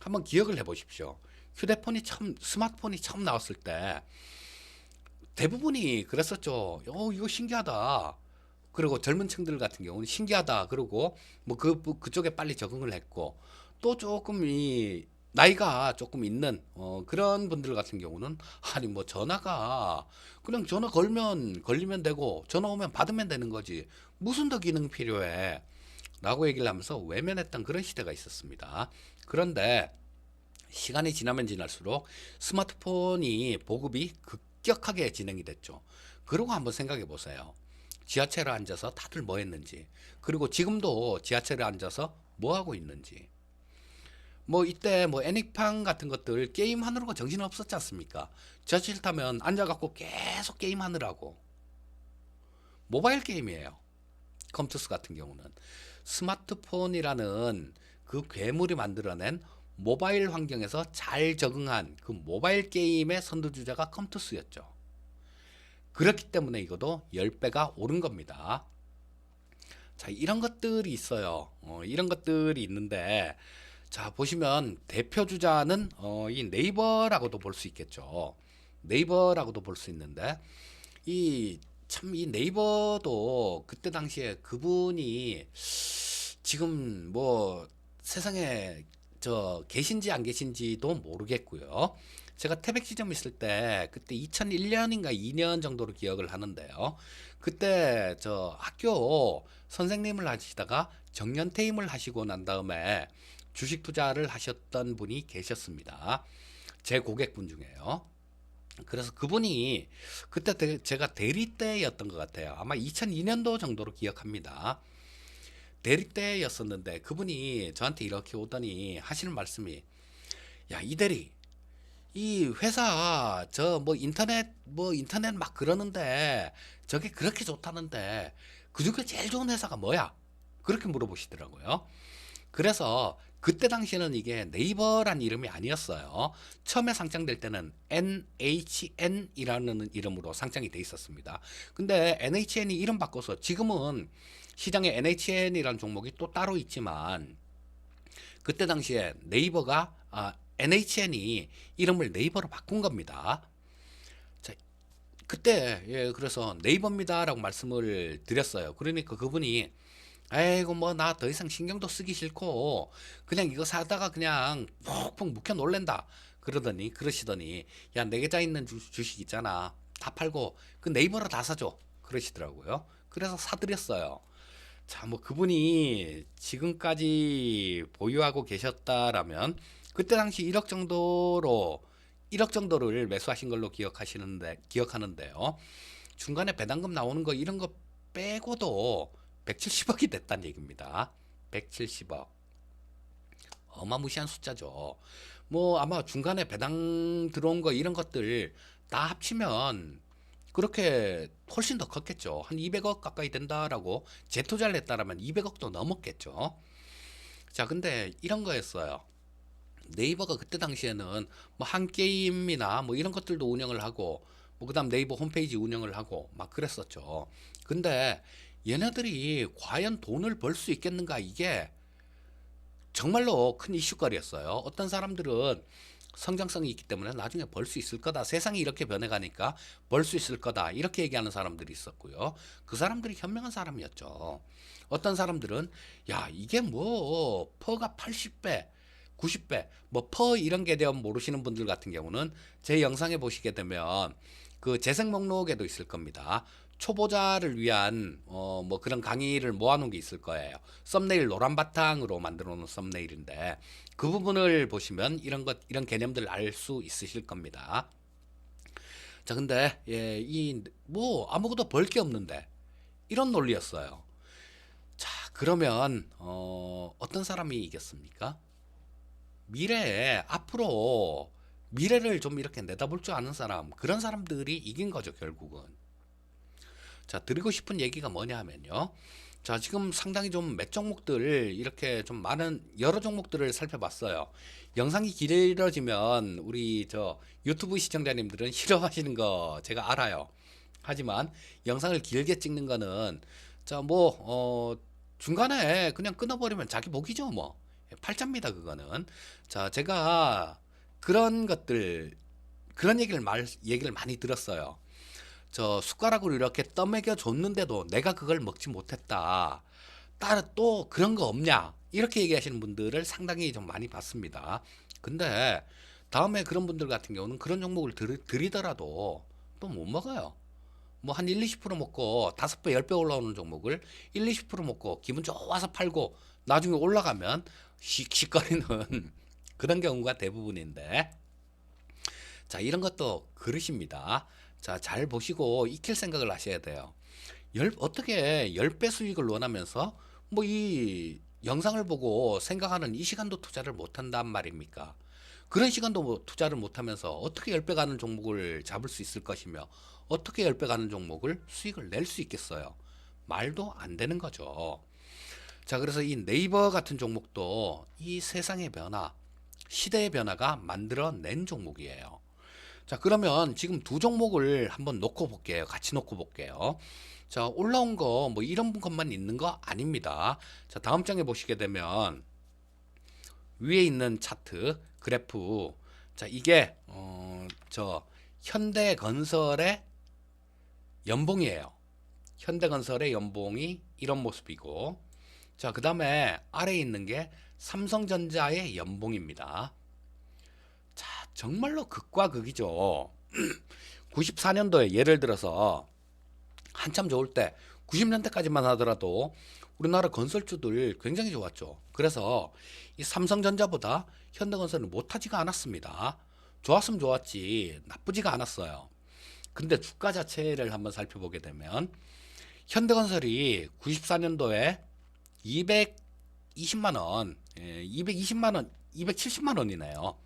한번 기억을 해보십시오. 휴대폰이 처음, 스마트폰이 처음 나왔을 때 대부분이 그랬었죠. 이거 신기하다. 그리고 젊은 층들 같은 경우는 신기하다. 그리고 뭐 그쪽에 빨리 적응을 했고 또 조금 이 나이가 조금 있는 그런 분들 같은 경우는 아니 뭐 전화가 그냥 전화 걸면 걸리면 되고 전화 오면 받으면 되는 거지 무슨 더 기능 필요해 라고 얘기를 하면서 외면했던 그런 시대가 있었습니다. 그런데 시간이 지나면 지날수록 스마트폰이 보급이 급격하게 진행이 됐죠. 그러고 한번 생각해 보세요. 지하철에 앉아서 다들 뭐 했는지, 그리고 지금도 지하철에 앉아서 뭐 하고 있는지. 뭐 이때 뭐 애니팡 같은 것들 게임 하느라고 정신 없었지 않습니까? 저 싫다면 앉아갖고 계속 게임 하느라고. 모바일 게임이에요. 컴투스 같은 경우는 스마트폰이라는 그 괴물이 만들어낸 모바일 환경에서 잘 적응한 그 모바일 게임의 선두주자가 컴투스였죠. 그렇기 때문에 이것도 10배가 오른 겁니다. 자, 이런 것들이 있어요. 이런 것들이 있는데, 자, 보시면 대표 주자는 이 네이버라고도 볼 수 있겠죠. 네이버라고도 볼 수 있는데, 이 네이버도 그때 당시에 그분이 지금 뭐 세상에 계신지 안 계신지도 모르겠고요. 제가 태백지점 있을 때 그때 2001년인가 2년 정도로 기억을 하는데요. 그때 저 학교 선생님을 하시다가 정년퇴임을 하시고 난 다음에 주식 투자를 하셨던 분이 계셨습니다. 제 고객분 중에요. 그래서 그분이 그때 제가 대리 때였던 것 같아요. 아마 2002년도 정도로 기억합니다. 대리 때였었는데 그분이 저한테 이렇게 오더니 하시는 말씀이, 야, 이 대리, 이 회사 뭐 인터넷 막 그러는데 저게 그렇게 좋다는데 그중에 제일 좋은 회사가 뭐야? 그렇게 물어보시더라고요. 그래서 그때 당시에는 이게 네이버란 이름이 아니었어요. 처음에 상장될 때는 NHN이라는 이름으로 상장이 돼 있었습니다. 근데 NHN이 이름 바꿔서 지금은 시장에 NHN이라는 종목이 또 따로 있지만 그때 당시에 NHN이 이름을 네이버로 바꾼 겁니다. 자, 그때 그래서 네이버입니다라고 말씀을 드렸어요. 그러니까 그분이, 아이고 뭐 나 더 이상 신경도 쓰기 싫고 그냥 이거 사다가 그냥 푹푹 묵혀 놀랜다 그러시더니, 야, 내 계좌 있는 주식 있잖아, 다 팔고 그 네이버로 다 사줘 그러시더라고요. 그래서 사드렸어요. 자, 뭐 그분이 지금까지 보유하고 계셨다라면 그때 당시 1억 정도를 매수하신 걸로 기억하는데요. 중간에 배당금 나오는 거 이런 거 빼고도 170억이 됐다는 얘기입니다. 170억. 어마무시한 숫자죠. 뭐 아마 중간에 배당 들어온 거 이런 것들 다 합치면 그렇게 훨씬 더 컸겠죠. 한 200억 가까이 된다라고 재투자를 했다라면 200억도 넘었겠죠. 자, 근데 이런 거였어요. 네이버가 그때 당시에는 뭐 한게임이나 뭐 이런 것들도 운영을 하고 뭐 그다음 네이버 홈페이지 운영을 하고 막 그랬었죠. 근데 얘네들이 과연 돈을 벌 수 있겠는가, 이게 정말로 큰 이슈거리였어요. 어떤 사람들은 성장성이 있기 때문에 나중에 벌 수 있을 거다, 세상이 이렇게 변해가니까 벌 수 있을 거다, 이렇게 얘기하는 사람들이 있었고요. 그 사람들이 현명한 사람이었죠. 어떤 사람들은, 야, 이게 뭐 퍼가 80배 90배 뭐 퍼 이런 게 대한 모르시는 분들 같은 경우는 제 영상에 보시게 되면 그 재생 목록에도 있을 겁니다. 초보자를 위한 뭐 그런 강의를 모아놓은 게 있을 거예요. 썸네일 노란 바탕으로 만들어 놓은 썸네일인데 그 부분을 보시면 이런 개념들 알 수 있으실 겁니다. 자, 근데 이 뭐 아무것도 벌 게 없는데 이런 논리였어요. 자, 그러면 어떤 사람이 이겼습니까? 앞으로 미래를 좀 이렇게 내다볼 줄 아는 사람, 그런 사람들이 이긴 거죠, 결국은. 자, 드리고 싶은 얘기가 뭐냐 하면요. 자, 지금 상당히 좀 몇 종목들, 이렇게 좀 많은 여러 종목들을 살펴봤어요. 영상이 길어지면 우리 유튜브 시청자님들은 싫어하시는 거 제가 알아요. 하지만 영상을 길게 찍는 거는 중간에 그냥 끊어버리면 자기 복이죠, 뭐. 팔자입니다, 그거는. 자, 제가 그런 얘기를 많이 들었어요. 숟가락으로 이렇게 떠먹여 줬는데도 내가 그걸 먹지 못했다, 따로 또 그런 거 없냐, 이렇게 얘기하시는 분들을 상당히 좀 많이 봤습니다. 근데 다음에 그런 분들 같은 경우는 그런 종목을 들이더라도 또 못 먹어요. 뭐 한 1, 20% 먹고 5배, 10배 올라오는 종목을 1, 20% 먹고 기분 좋아서 팔고 나중에 올라가면 씩씩거리는 그런 경우가 대부분인데, 자, 이런 것도 그릇입니다. 자, 잘 보시고 익힐 생각을 하셔야 돼요. 어떻게 10배 수익을 원하면서 뭐 영상을 보고 생각하는 이 시간도 투자를 못한단 말입니까? 그런 시간도 투자를 못하면서 어떻게 10배 가는 종목을 잡을 수 있을 것이며 어떻게 10배 가는 종목을 수익을 낼 수 있겠어요? 말도 안 되는 거죠. 자, 그래서 이 네이버 같은 종목도 이 세상의 변화, 시대의 변화가 만들어낸 종목이에요. 자, 그러면 지금 두 종목을 한번 놓고 볼게요. 같이 놓고 볼게요. 자, 올라온 거 뭐 이런 것만 있는 거 아닙니다. 자, 다음 장에 보시게 되면 위에 있는 차트 그래프, 자, 이게 저 현대건설의 연봉이에요. 현대건설의 연봉이 이런 모습이고, 자, 그 다음에 아래에 있는 게 삼성전자의 연봉입니다. 자, 정말로 극과 극이죠. 94년도에 예를 들어서 한참 좋을 때 90년대까지만 하더라도 우리나라 건설주들 굉장히 좋았죠. 그래서 이 삼성전자보다 현대건설은 못하지가 않았습니다. 좋았으면 좋았지 나쁘지가 않았어요. 근데 주가 자체를 한번 살펴보게 되면 현대건설이 94년도에 220만 원, 220만 원, 270만 원이네요.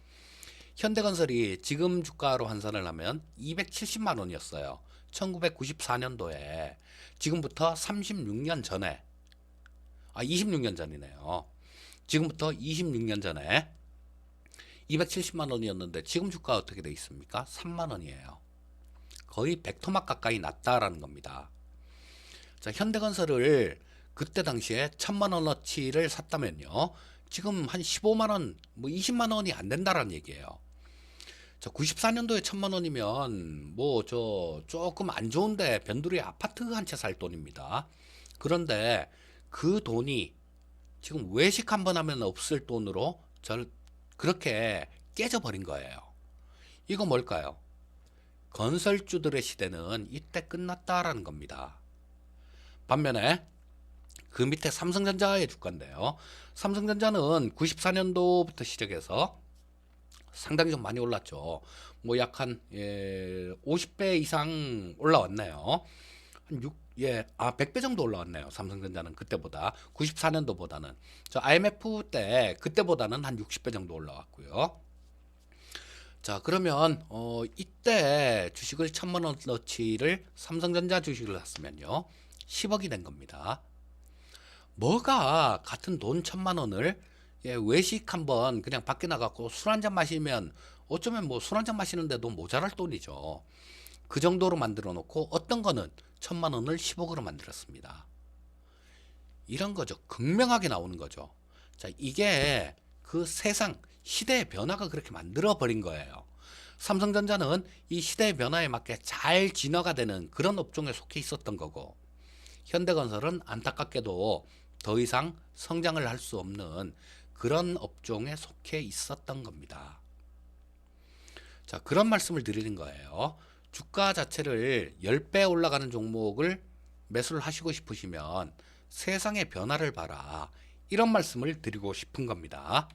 현대건설이 지금 주가로 환산을 하면 270만 원이었어요. 1994년도에 지금부터 36년 전에 26년 전이네요. 지금부터 26년 전에 270만 원이었는데 지금 주가 어떻게 돼 있습니까? 3만 원이에요. 거의 100토막 가까이 났다라는 겁니다. 자, 현대건설을 그때 당시에 1000만 원어치를 샀다면요. 지금 한 15만 원, 뭐 20만 원이 안 된다라는 얘기예요. 자, 94년도에 1000만 원이면 뭐 저 조금 안 좋은데 변두리 아파트 한 채 살 돈입니다. 그런데 그 돈이 지금 외식 한번 하면 없을 돈으로 그렇게 깨져버린 거예요. 이거 뭘까요? 건설주들의 시대는 이때 끝났다라는 겁니다. 반면에 그 밑에 삼성전자의 주가인데요. 삼성전자는 94년도부터 시작해서 상당히 좀 많이 올랐죠. 뭐 약 한 50배 이상 올라왔네요. 한 100배 정도 올라왔네요. 삼성전자는 그때보다 94년도보다는 저 IMF 때 그때보다는 한 60배 정도 올라왔고요. 자, 그러면 이때 주식을 1000만 원어치를 삼성전자 주식을 샀으면요. 10억이 된 겁니다. 뭐가 같은 돈 1000만 원을 외식 한번 그냥 밖에 나가고 술 한잔 마시면 어쩌면 뭐 술 한잔 마시는데도 모자랄 돈이죠. 그 정도로 만들어 놓고 어떤 거는 1000만 원을 10억으로 만들었습니다. 이런 거죠. 극명하게 나오는 거죠. 자, 이게 그 세상 시대의 변화가 그렇게 만들어 버린 거예요. 삼성전자는 이 시대의 변화에 맞게 잘 진화가 되는 그런 업종에 속해 있었던 거고, 현대건설은 안타깝게도 더 이상 성장을 할 수 없는 그런 업종에 속해 있었던 겁니다. 자, 그런 말씀을 드리는 거예요. 주가 자체를 10배 올라가는 종목을 매수를 하시고 싶으시면 세상의 변화를 봐라. 이런 말씀을 드리고 싶은 겁니다.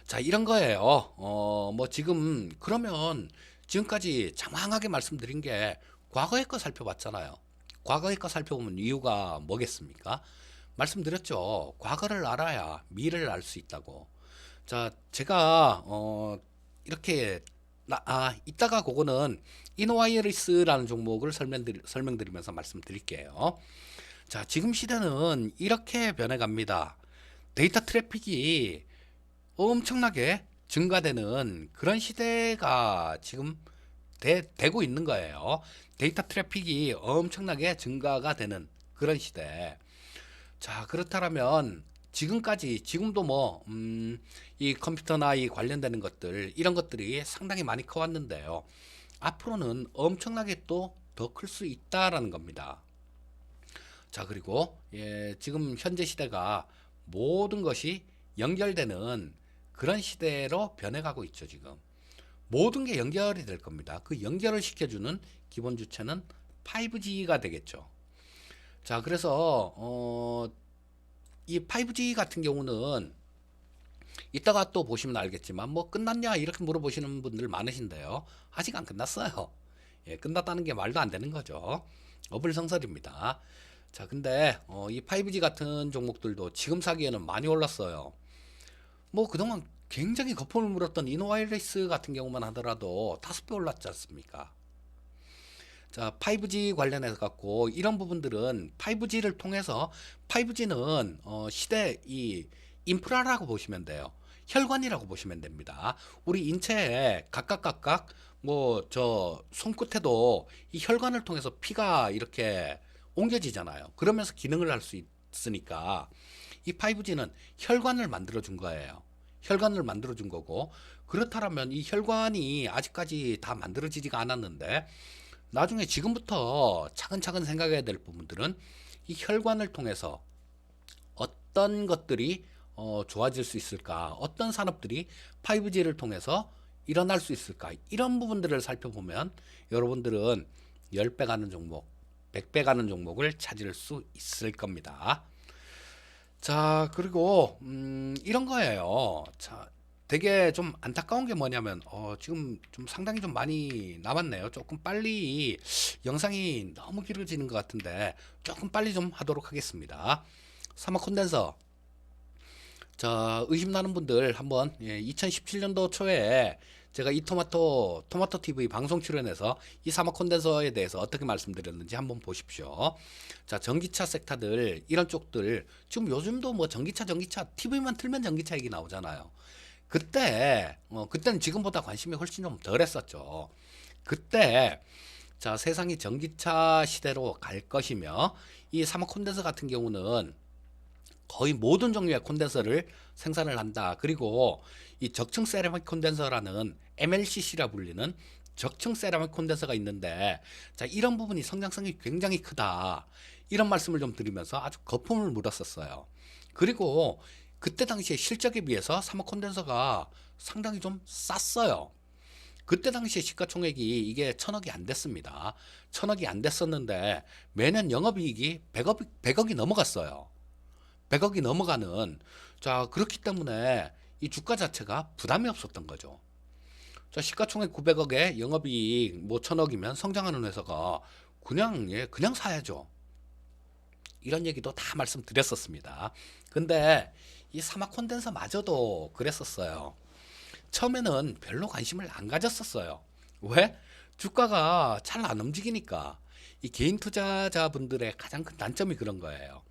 자, 이런 거예요. 뭐 지금 그러면 지금까지 장황하게 말씀드린 게 과거의 거 살펴봤잖아요. 과거의 거 살펴보면 이유가 뭐겠습니까? 말씀드렸죠. 과거를 알아야 미래를 알 수 있다고. 자, 제가 이렇게 이따가 그거는 이노와이어리스라는 종목을 설명드리면서 말씀드릴게요. 자, 지금 시대는 이렇게 변해갑니다. 데이터 트래픽이 엄청나게 증가되는 그런 시대가 지금 되고 있는 거예요. 데이터 트래픽이 엄청나게 증가가 되는 그런 시대. 자, 그렇다면 지금도 뭐, 이 컴퓨터나 이 관련되는 것들, 이런 것들이 상당히 많이 커왔는데요. 앞으로는 엄청나게 또 더 클 수 있다라는 겁니다. 자, 그리고 지금 현재 시대가 모든 것이 연결되는 그런 시대로 변해가고 있죠, 지금. 모든 게 연결이 될 겁니다. 그 연결을 시켜주는 기본 주체는 5G가 되겠죠. 자, 그래서 이 5G 같은 경우는 이따가 또 보시면 알겠지만 뭐 끝났냐 이렇게 물어보시는 분들 많으신데요. 아직 안 끝났어요. 끝났다는 게 말도 안 되는 거죠. 어불성설입니다. 자, 근데 이 5G 같은 종목들도 지금 사기에는 많이 올랐어요. 뭐 그동안 굉장히 거품을 물었던 이노와이레스 같은 경우만 하더라도 5배 올랐지 않습니까? 자, 5G 관련해서 갖고 이런 부분들은 5G를 통해서 5G는 시대 이 인프라라고 보시면 돼요. 혈관이라고 보시면 됩니다. 우리 인체에 각각 뭐 저 손끝에도 이 혈관을 통해서 피가 이렇게 옮겨지잖아요. 그러면서 기능을 할 수 있으니까 이 5G는 혈관을 만들어 준 거예요. 혈관을 만들어 준 거고, 그렇다면 이 혈관이 아직까지 다 만들어지지가 않았는데 나중에 지금부터 차근차근 생각해야 될 부분들은 이 혈관을 통해서 어떤 것들이 좋아질 수 있을까? 어떤 산업들이 5G를 통해서 일어날 수 있을까? 이런 부분들을 살펴보면 여러분들은 10배 가는 종목, 100배 가는 종목을 찾을 수 있을 겁니다. 자, 그리고 이런 거예요. 자, 되게 좀 안타까운 게 뭐냐면 지금 좀 상당히 좀 많이 남았네요. 조금 빨리 영상이 너무 길어지는 것 같은데 조금 빨리 좀 하도록 하겠습니다. 사막 콘덴서. 자, 의심 나는 분들 한번 2017년도 초에 제가 이 토마토 TV 방송 출연해서 이 사막 콘덴서에 대해서 어떻게 말씀드렸는지 한번 보십시오. 자, 전기차 섹터들 이런 쪽들 지금 요즘도 뭐 전기차 TV만 틀면 전기차 얘기 나오잖아요. 그때는 지금보다 관심이 훨씬 좀 덜했었죠. 그때 자, 세상이 전기차 시대로 갈 것이며 이 사막 콘덴서 같은 경우는 거의 모든 종류의 콘덴서를 생산을 한다. 그리고 이 적층 세라믹 콘덴서라는 MLCC라 불리는 적층 세라믹 콘덴서가 있는데, 자, 이런 부분이 성장성이 굉장히 크다. 이런 말씀을 좀 드리면서 아주 거품을 물었었어요. 그리고 그때 당시에 실적에 비해서 사막 콘덴서가 상당히 좀 쌌어요. 그때 당시에 시가총액이 이게 1,000억이 안 됐습니다. 1,000억이 안 됐었는데 매년 영업이익이 100억이 넘어갔어요. 100억이 넘어가는, 자, 그렇기 때문에 이 주가 자체가 부담이 없었던 거죠. 자, 시가총액 900억에 영업이익 뭐 1,000억이면 성장하는 회사가 그냥 사야죠. 이런 얘기도 다 말씀드렸었습니다. 근데 이 사막 콘덴서마저도 그랬었어요. 처음에는 별로 관심을 안 가졌었어요. 왜? 주가가 잘 안 움직이니까. 이 개인 투자자분들의 가장 큰 단점이 그런 거예요.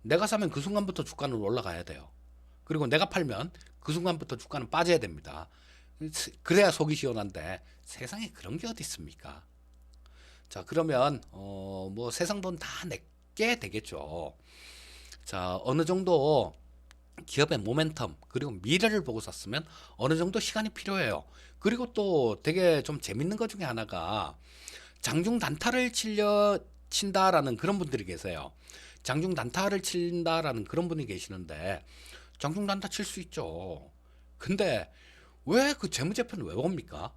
내가 사면 그 순간부터 주가는 올라가야 돼요. 그리고 내가 팔면 그 순간부터 주가는 빠져야 됩니다. 그래야 속이 시원한데 세상에 그런 게 어디 있습니까? 자, 그러면 뭐 세상 돈 다 내게 되겠죠. 자, 어느 정도 기업의 모멘텀 그리고 미래를 보고 샀으면 어느 정도 시간이 필요해요. 그리고 또 되게 좀 재밌는 것 중에 하나가 장중 단타를 친다라는 그런 분들이 계세요. 장중 단타를 친다라는 그런 분이 계시는데 장중 단타 칠 수 있죠. 근데 왜 그 재무제표는 왜 봅니까?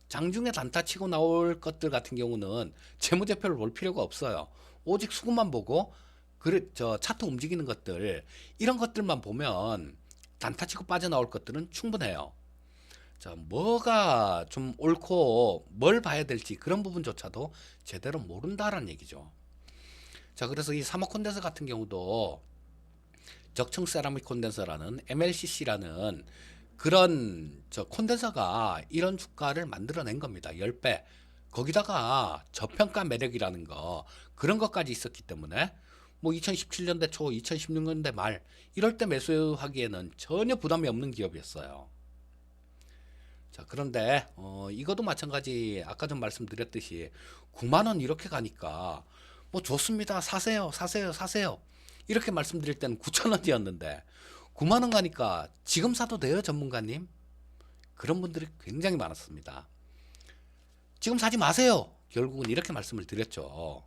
장중에 단타 치고 나올 것들 같은 경우는 재무제표를 볼 필요가 없어요. 오직 수급만 보고 저 차트 움직이는 것들 이런 것들만 보면 단타 치고 빠져나올 것들은 충분해요. 자, 뭐가 좀 옳고 뭘 봐야 될지 그런 부분조차도 제대로 모른다라는 얘기죠. 자, 그래서 이 사막 콘덴서 같은 경우도 적층 세라믹 콘덴서라는 MLCC라는 그런 저 콘덴서가 이런 주가를 만들어낸 겁니다. 10배. 거기다가 저평가 매력이라는 거 그런 것까지 있었기 때문에 뭐 2017년대 초, 2016년대 말 이럴 때 매수하기에는 전혀 부담이 없는 기업이었어요. 자, 그런데 이것도 마찬가지 아까 좀 말씀드렸듯이 9만 원 이렇게 가니까 뭐 좋습니다. 사세요. 이렇게 말씀드릴 때는 9천 원이었는데 9만 원 가니까 지금 사도 돼요, 전문가님? 그런 분들이 굉장히 많았습니다. 지금 사지 마세요. 결국은 이렇게 말씀을 드렸죠.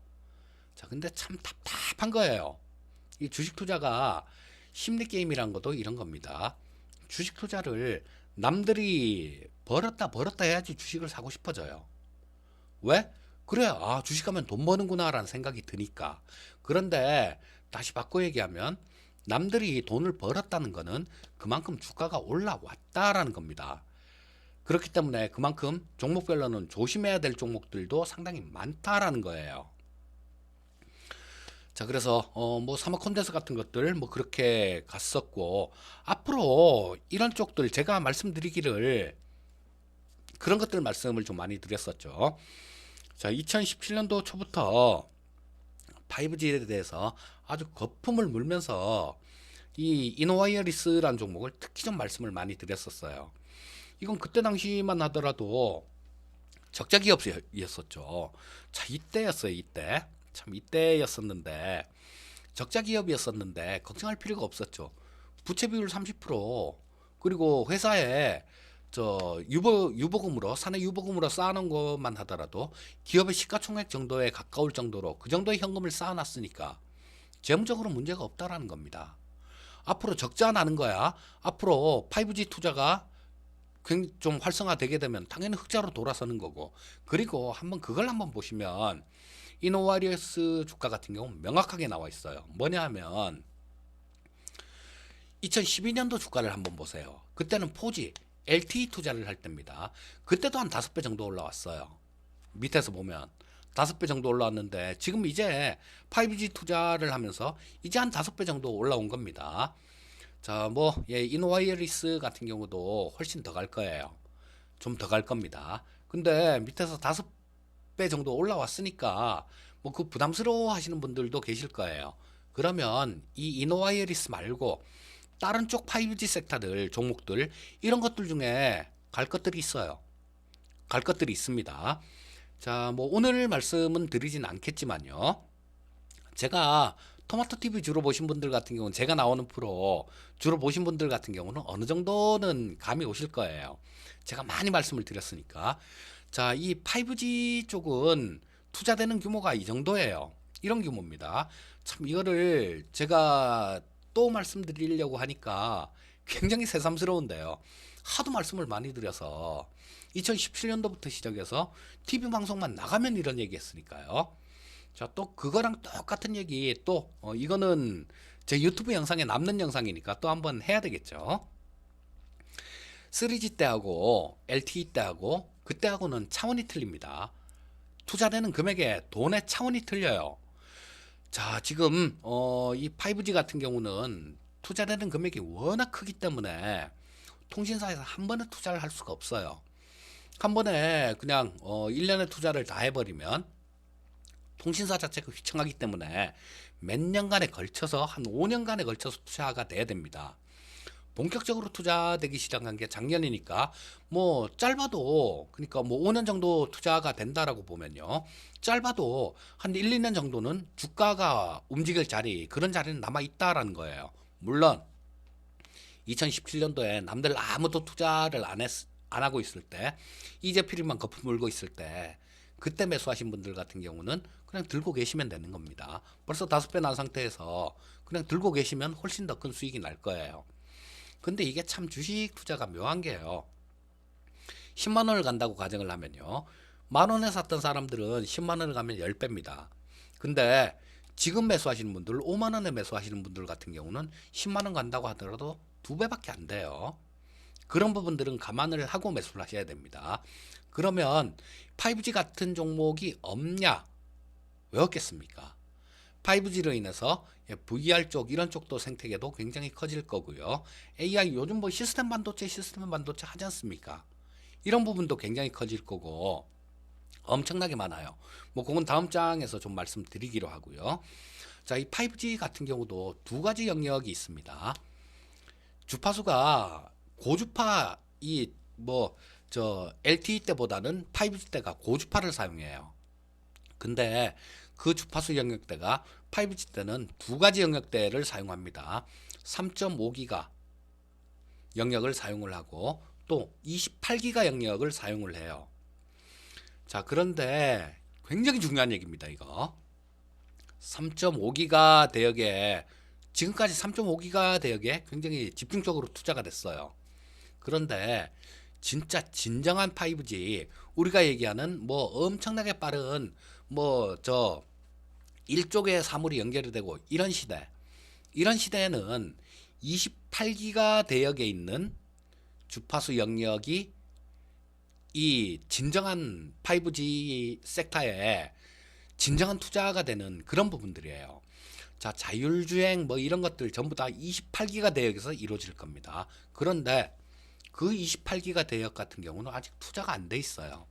자, 근데 참 답답한 거예요. 이 주식 투자가 심리 게임이란 것도 이런 겁니다. 주식 투자를 남들이 벌었다 해야지 주식을 사고 싶어져요. 왜? 그래, 아, 주식하면 돈 버는구나라는 생각이 드니까. 그런데 다시 바꿔 얘기하면 남들이 돈을 벌었다는 거는 그만큼 주가가 올라왔다라는 겁니다. 그렇기 때문에 그만큼 종목별로는 조심해야 될 종목들도 상당히 많다라는 거예요. 자, 그래서 뭐 사막 콘덴서 같은 것들 뭐 그렇게 갔었고, 앞으로 이런 쪽들 제가 말씀드리기를 그런 것들 말씀을 좀 많이 드렸었죠. 자, 2017년도 초부터 5G에 대해서 아주 거품을 물면서 이 이노와이어리스라는 종목을 특히 좀 말씀을 많이 드렸었어요. 이건 그때 당시만 하더라도 적자 기업이었었죠. 자, 이때였어요, 이때. 참 이때였었는데 적자 기업이었었는데 걱정할 필요가 없었죠. 부채 비율 30%, 그리고 회사에 유보금으로 사내 유보금으로 쌓아놓은 것만 하더라도 기업의 시가총액 정도에 가까울 정도로 그 정도의 현금을 쌓아놨으니까 재무적으로 문제가 없다라는 겁니다. 앞으로 적자 나는 거야. 앞으로 5G 투자가 좀 활성화되게 되면 당연히 흑자로 돌아서는 거고, 그리고 한번 그걸 한번 보시면 이노와리어스 주가 같은 경우 명확하게 나와 있어요. 뭐냐 하면 2012년도 주가를 한번 보세요. 그때는 포지 LTE 투자를 할 때입니다. 그때도 한 5배 정도 올라왔어요. 밑에서 보면 5배 정도 올라왔는데 지금 이제 5G 투자를 하면서 이제 한 5배 정도 올라온 겁니다. 자, 뭐 이노와이어리스 같은 경우도 훨씬 더 갈 거예요. 좀 더 갈 겁니다. 근데 밑에서 5배 정도 올라왔으니까 뭐 그 부담스러워 하시는 분들도 계실 거예요. 그러면 이 이노와이어리스 말고 다른 쪽 5G 섹터들, 종목들, 이런 것들 중에 갈 것들이 있어요. 갈 것들이 있습니다. 자, 뭐 오늘 말씀은 드리진 않겠지만요. 제가 토마토 TV 주로 보신 분들 같은 경우는, 제가 나오는 프로 주로 보신 분들 같은 경우는 어느 정도는 감이 오실 거예요. 제가 많이 말씀을 드렸으니까. 자, 이 5G 쪽은 투자되는 규모가 이 정도예요. 이런 규모입니다. 참 이거를 제가 또 말씀드리려고 하니까 굉장히 새삼스러운데요. 하도 말씀을 많이 드려서 2017년도부터 시작해서 TV 방송만 나가면 이런 얘기 했으니까요. 자, 또 그거랑 똑같은 얘기 또 이거는 제 유튜브 영상에 남는 영상이니까 또 한번 해야 되겠죠. 3G 때하고 LTE 때하고 그때하고는 차원이 틀립니다. 투자되는 금액의 돈의 차원이 틀려요. 자, 지금 이 5G 같은 경우는 투자되는 금액이 워낙 크기 때문에 통신사에서 한 번에 투자를 할 수가 없어요. 한 번에 그냥 1년에 투자를 다 해버리면 통신사 자체가 휘청하기 때문에 몇 년간에 걸쳐서, 한 5년간에 걸쳐서 투자가 돼야 됩니다. 본격적으로 투자되기 시작한 게 작년이니까 뭐 짧아도, 그러니까 뭐 5년 정도 투자가 된다라고 보면요, 짧아도 한 1, 2년 정도는 주가가 움직일 자리, 그런 자리는 남아 있다라는 거예요. 물론 2017년도에 남들 아무도 투자를 안 하고 있을 때, 이재필이만 거품 물고 있을 때, 그때 매수하신 분들 같은 경우는 그냥 들고 계시면 되는 겁니다. 벌써 5배 난 상태에서 그냥 들고 계시면 훨씬 더 큰 수익이 날 거예요. 근데 이게 참 주식 투자가 묘한 게요. 10만 원을 간다고 가정을 하면요, 만 원에 샀던 사람들은 10만 원을 가면 10배입니다. 근데 지금 매수하시는 분들, 5만 원에 매수하시는 분들 같은 경우는 10만 원 간다고 하더라도 2배밖에 안 돼요. 그런 부분들은 감안을 하고 매수를 하셔야 됩니다. 그러면 5G 같은 종목이 없냐? 왜 없겠습니까? 5G로 인해서 VR 쪽, 이런 쪽도 생태계도 굉장히 커질 거고요. AI, 요즘 뭐 시스템 반도체 하지 않습니까? 이런 부분도 굉장히 커질 거고 엄청나게 많아요. 뭐 그건 다음 장에서 좀 말씀드리기로 하고요. 자, 이 5G 같은 경우도 두 가지 영역이 있습니다. 주파수가 고주파, 이 뭐 LTE 때보다는 5G 때가 고주파를 사용해요. 근데 그 주파수 영역대가 5G 때는 두 가지 영역대를 사용합니다. 3.5기가 영역을 사용을 하고 또 28기가 영역을 사용을 해요. 자, 그런데 굉장히 중요한 얘기입니다, 이거. 3.5기가 대역에, 지금까지 3.5기가 대역에 굉장히 집중적으로 투자가 됐어요. 그런데 진짜 진정한 5G, 우리가 얘기하는 뭐 엄청나게 빠른 뭐 1쪽의 사물이 연결이 되고 이런 시대, 이런 시대에는 28기가 대역에 있는 주파수 영역이 이 진정한 5G 섹터에 진정한 투자가 되는 그런 부분들이에요. 자, 자율주행 뭐 이런 것들 전부 다 28기가 대역에서 이루어질 겁니다. 그런데 그 28기가 대역 같은 경우는 아직 투자가 안 돼 있어요.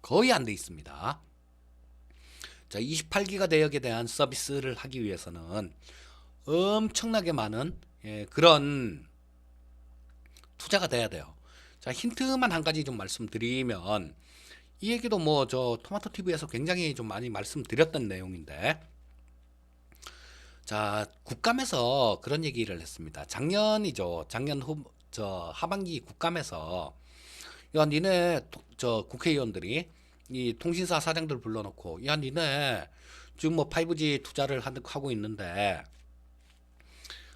거의 안 돼 있습니다. 자, 28기가 대역에 대한 서비스를 하기 위해서는 엄청나게 많은 그런 투자가 돼야 돼요. 자, 힌트만 한 가지 좀 말씀드리면 이 얘기도 뭐 저 토마토 TV에서 굉장히 좀 많이 말씀드렸던 내용인데, 자, 국감에서 그런 얘기를 했습니다. 작년이죠. 작년 저 하반기 국감에서 야, 니네 저 국회의원들이 이 통신사 사장들 불러놓고 야, 니네 지금 뭐 5G 투자를 하고 있는데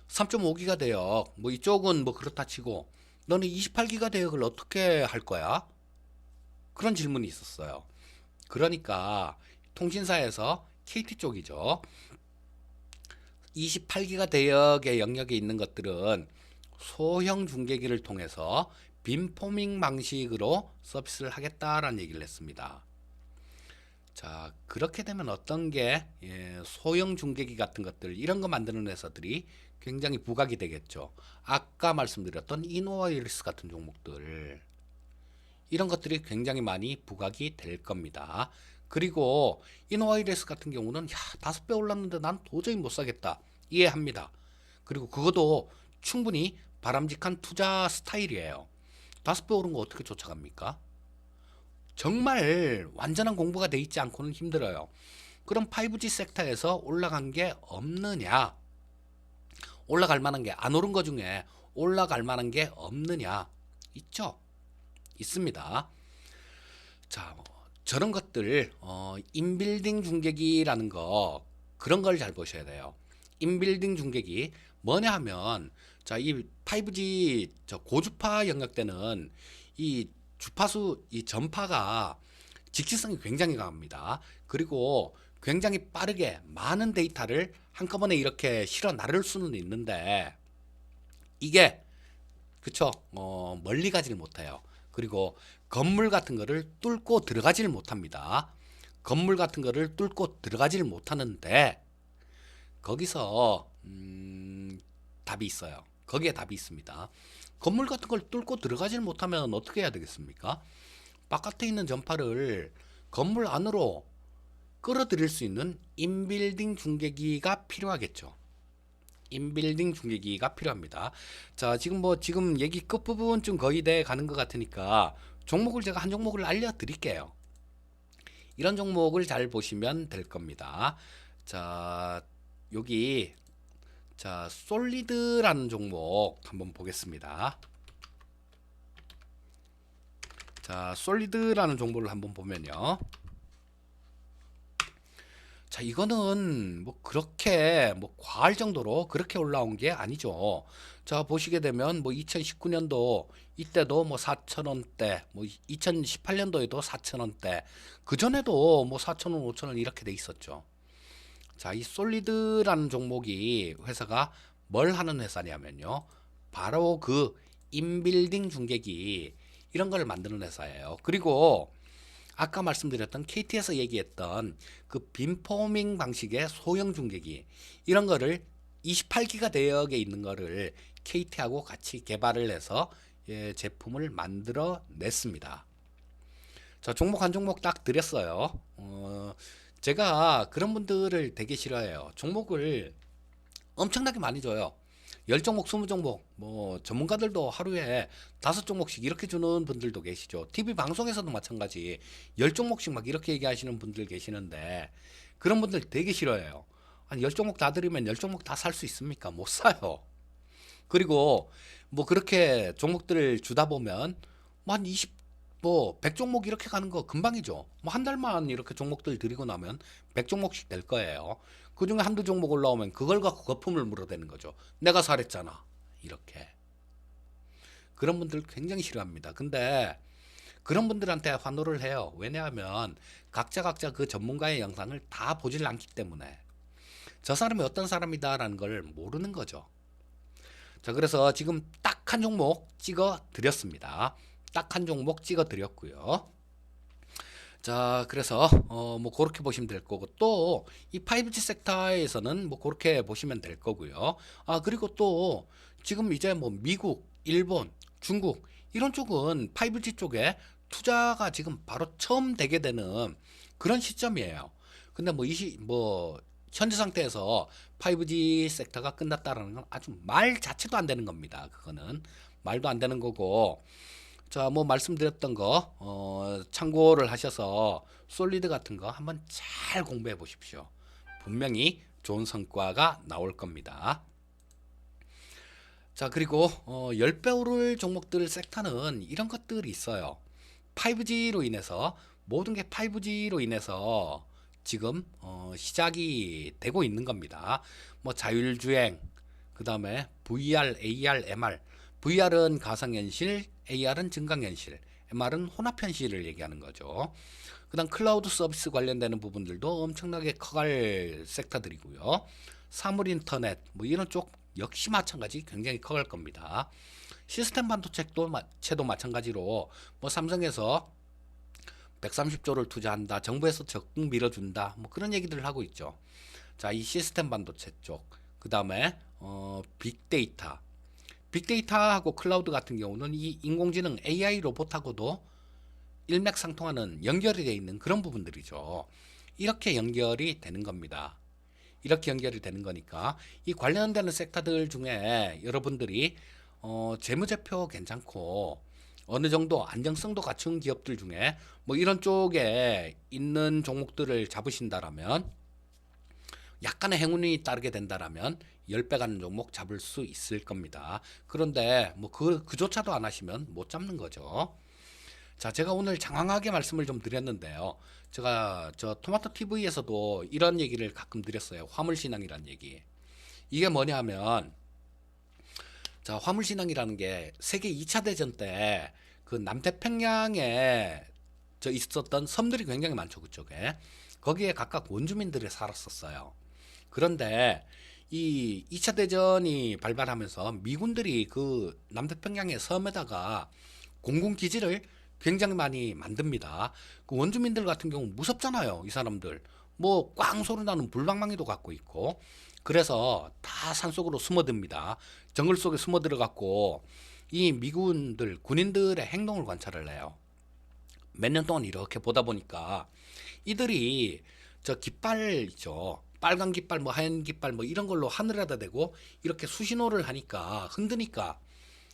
3.5기가 대역 뭐 이쪽은 뭐 그렇다 치고 너는 28기가 대역을 어떻게 할 거야? 그런 질문이 있었어요. 그러니까 통신사에서 KT 쪽이죠. 28기가 대역의 영역에 있는 것들은 소형 중계기를 통해서 빔포밍 방식으로 서비스를 하겠다라는 얘기를 했습니다. 자, 그렇게 되면 어떤 게 소형 중계기 같은 것들 이런 거 만드는 회사들이 굉장히 부각이 되겠죠. 아까 말씀드렸던 이노와이리스 같은 종목들 이런 것들이 굉장히 많이 부각이 될 겁니다. 그리고 이노와이리스 같은 경우는 야, 5배 올랐는데 난 도저히 못 사겠다. 이해합니다. 그리고 그것도 충분히 바람직한 투자 스타일이에요. 5배 오른 거 어떻게 쫓아갑니까? 정말 완전한 공부가 돼 있지 않고는 힘들어요. 그럼 5G 섹터에서 올라간 게 없느냐? 올라갈 만한 게 안 오른 거 중에 올라갈 만한 게 없느냐? 있죠? 있습니다. 자, 뭐 저런 것들 인빌딩 중계기라는 거 그런 걸 잘 보셔야 돼요. 인빌딩 중계기 뭐냐 하면 자, 이 5G 저 고주파 영역 때는 이 주파수 이 전파가 직시성이 굉장히 강합니다. 그리고 굉장히 빠르게 많은 데이터를 한꺼번에 이렇게 실어 나를 수는 있는데 이게 그쵸 멀리 가지를 못해요. 그리고 건물 같은 거를 뚫고 들어가지를 못합니다. 건물 같은 거를 뚫고 들어가지를 못하는데 거기서 답이 있어요. 거기에 답이 있습니다. 건물 같은 걸 뚫고 들어가지를 못하면 어떻게 해야 되겠습니까? 바깥에 있는 전파를 건물 안으로 끌어들일 수 있는 인빌딩 중계기가 필요하겠죠. 인빌딩 중계기가 필요합니다. 자, 지금 얘기 끝부분쯤 거의 돼 가는 것 같으니까 종목을 제가 한 종목을 알려드릴게요. 이런 종목을 잘 보시면 될 겁니다. 자, 여기 자, 솔리드라는 종목 한번 보겠습니다. 자, 솔리드라는 종목을 한번 보면요. 자, 이거는 뭐 그렇게 뭐 과할 정도로 그렇게 올라온 게 아니죠. 자, 보시게 되면 뭐 2019년도 이때도 뭐 4,000원대, 뭐 2018년도에도 4,000원대, 그 전에도 뭐 4,000원, 5,000원 이렇게 돼 있었죠. 자, 이 솔리드라는 종목이 회사가 뭘 하는 회사냐면요. 바로 그 인빌딩 중계기 이런 걸 만드는 회사예요. 그리고 아까 말씀드렸던 KT에서 얘기했던 그 빔포밍 방식의 소형 중계기 이런 거를 28기가 대역에 있는 거를 KT하고 같이 개발을 해서 제품을 만들어 냈습니다. 자, 종목 한 종목 딱 드렸어요. 제가 그런 분들을 되게 싫어해요. 종목을 엄청나게 많이 줘요. 10종목, 20종목, 뭐 전문가들도 하루에 5종목씩 이렇게 주는 분들도 계시죠. TV 방송에서도 마찬가지 10종목씩 막 이렇게 얘기하시는 분들 계시는데 그런 분들 되게 싫어해요. 한 10종목 다 드리면 10종목 다 살 수 있습니까? 못 사요. 그리고 뭐 그렇게 종목들을 주다 보면 뭐 한 20, 뭐 100종목 이렇게 가는 거 금방이죠. 뭐 한 달만 이렇게 종목들 드리고 나면 100종목씩 될 거예요. 그 중에 한두 종목 올라오면 그걸 갖고 거품을 물어대는 거죠. 내가 잘했잖아. 이렇게. 그런 분들 굉장히 싫어합니다. 근데 그런 분들한테 환호를 해요. 왜냐하면 각자 그 전문가의 영상을 다 보질 않기 때문에 저 사람이 어떤 사람이다라는 걸 모르는 거죠. 자, 그래서 지금 딱 한 종목 찍어 드렸습니다. 딱 한 종목 찍어 드렸고요. 자, 그래서 뭐 그렇게 보시면 될 거고, 또 이 5G 섹터에서는 뭐 그렇게 보시면 될 거고요. 아, 그리고 또 지금 이제 뭐 미국, 일본, 중국 이런 쪽은 5G 쪽에 투자가 지금 바로 처음 되게 되는 그런 시점이에요. 근데 뭐 뭐 현재 상태에서 5G 섹터가 끝났다라는 건 아주 말 자체도 안 되는 겁니다. 그거는 말도 안 되는 거고. 자, 뭐 말씀드렸던 거 참고를 하셔서 솔리드 같은 거 한번 잘 공부해 보십시오. 분명히 좋은 성과가 나올 겁니다. 자, 그리고 10배 오를 종목들 섹터는 이런 것들이 있어요. 5G로 인해서 모든 게 5G로 인해서 지금 시작이 되고 있는 겁니다. 뭐 자율주행, 그 다음에 VR, AR, MR. VR은 가상현실, AR은 증강현실, MR은 혼합현실을 얘기하는 거죠. 그 다음 클라우드 서비스 관련되는 부분들도 엄청나게 커갈 섹터들이고요. 사물 인터넷, 뭐 이런 쪽 역시 마찬가지 굉장히 커갈 겁니다. 시스템 반도체도 마찬가지로 뭐 삼성에서 130조를 투자한다. 정부에서 적극 밀어준다. 뭐 그런 얘기들을 하고 있죠. 자, 이 시스템 반도체 쪽. 그 다음에 빅데이터. 빅데이터하고 클라우드 같은 경우는 이 인공지능 AI 로봇하고도 일맥상통하는 연결이 되어 있는 그런 부분들이죠. 이렇게 연결이 되는 겁니다. 이렇게 연결이 되는 거니까 이 관련되는 섹터들 중에 여러분들이 재무제표 괜찮고 어느 정도 안정성도 갖춘 기업들 중에 뭐 이런 쪽에 있는 종목들을 잡으신다라면 약간의 행운이 따르게 된다라면 10배 가는 종목 잡을 수 있을 겁니다. 그런데 뭐 그조차도 안 하시면 못 잡는 거죠. 자, 제가 오늘 장황하게 말씀을 좀 드렸는데요. 제가 저 토마토 TV에서도 이런 얘기를 가끔 드렸어요. 화물신앙이라는 얘기. 이게 뭐냐면, 자, 화물신앙이라는 게 세계 2차 대전 때 그 남태평양에 저 있었던 섬들이 굉장히 많죠, 그쪽에. 거기에 각각 원주민들이 살았었어요. 그런데 이 2차 대전이 발발하면서 미군들이 그 남태평양의 섬에다가 공군 기지를 굉장히 많이 만듭니다. 그 원주민들 같은 경우 무섭잖아요. 이 사람들. 뭐 꽝 소리 나는 불방망이도 갖고 있고. 그래서 다 산속으로 숨어듭니다. 정글 속에 숨어 들어갔고 이 미군들 군인들의 행동을 관찰을 해요. 몇 년 동안 이렇게 보다 보니까 이들이 저 깃발 있죠. 빨간 깃발, 뭐 하얀 깃발, 뭐 이런 걸로 하늘에다 대고 이렇게 수신호를 하니까 흔드니까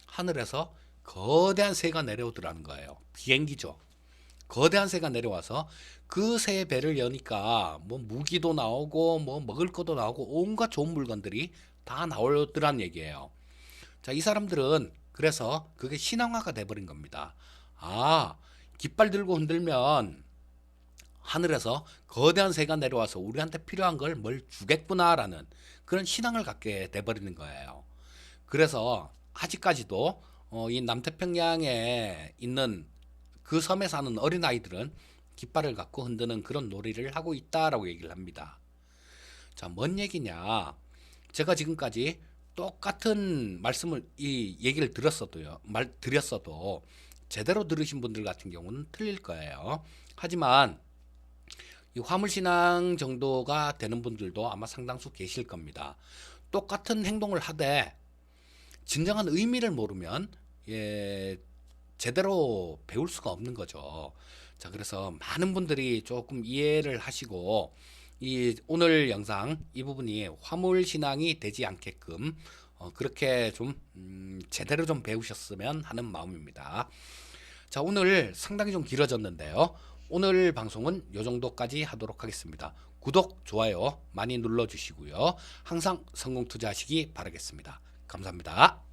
하늘에서 거대한 새가 내려오더라는 거예요. 비행기죠. 거대한 새가 내려와서 그 새 배를 여니까 뭐 무기도 나오고 뭐 먹을 것도 나오고 온갖 좋은 물건들이 다 나오더란 얘기예요. 자, 이 사람들은 그래서 그게 신앙화가 돼버린 겁니다. 아, 깃발 들고 흔들면 하늘에서 거대한 새가 내려와서 우리한테 필요한 걸 뭘 주겠구나라는 그런 신앙을 갖게 돼버리는 거예요. 그래서 아직까지도 이 남태평양에 있는 그 섬에 사는 어린아이들은 깃발을 갖고 흔드는 그런 놀이를 하고 있다라고 얘기를 합니다. 자, 뭔 얘기냐? 제가 지금까지 똑같은 말씀을 이 얘기를 드렸어도 제대로 들으신 분들 같은 경우는 틀릴 거예요. 하지만 이 화물신앙 정도가 되는 분들도 아마 상당수 계실 겁니다. 똑같은 행동을 하되 진정한 의미를 모르면 제대로 배울 수가 없는 거죠. 자, 그래서 많은 분들이 조금 이해를 하시고 이 오늘 영상 이 부분이 화물 신앙이 되지 않게끔 그렇게 좀 제대로 좀 배우셨으면 하는 마음입니다. 자, 오늘 상당히 좀 길어졌는데요. 오늘 방송은 요 정도까지 하도록 하겠습니다. 구독, 좋아요 많이 눌러주시고요. 항상 성공 투자하시기 바라겠습니다. 감사합니다.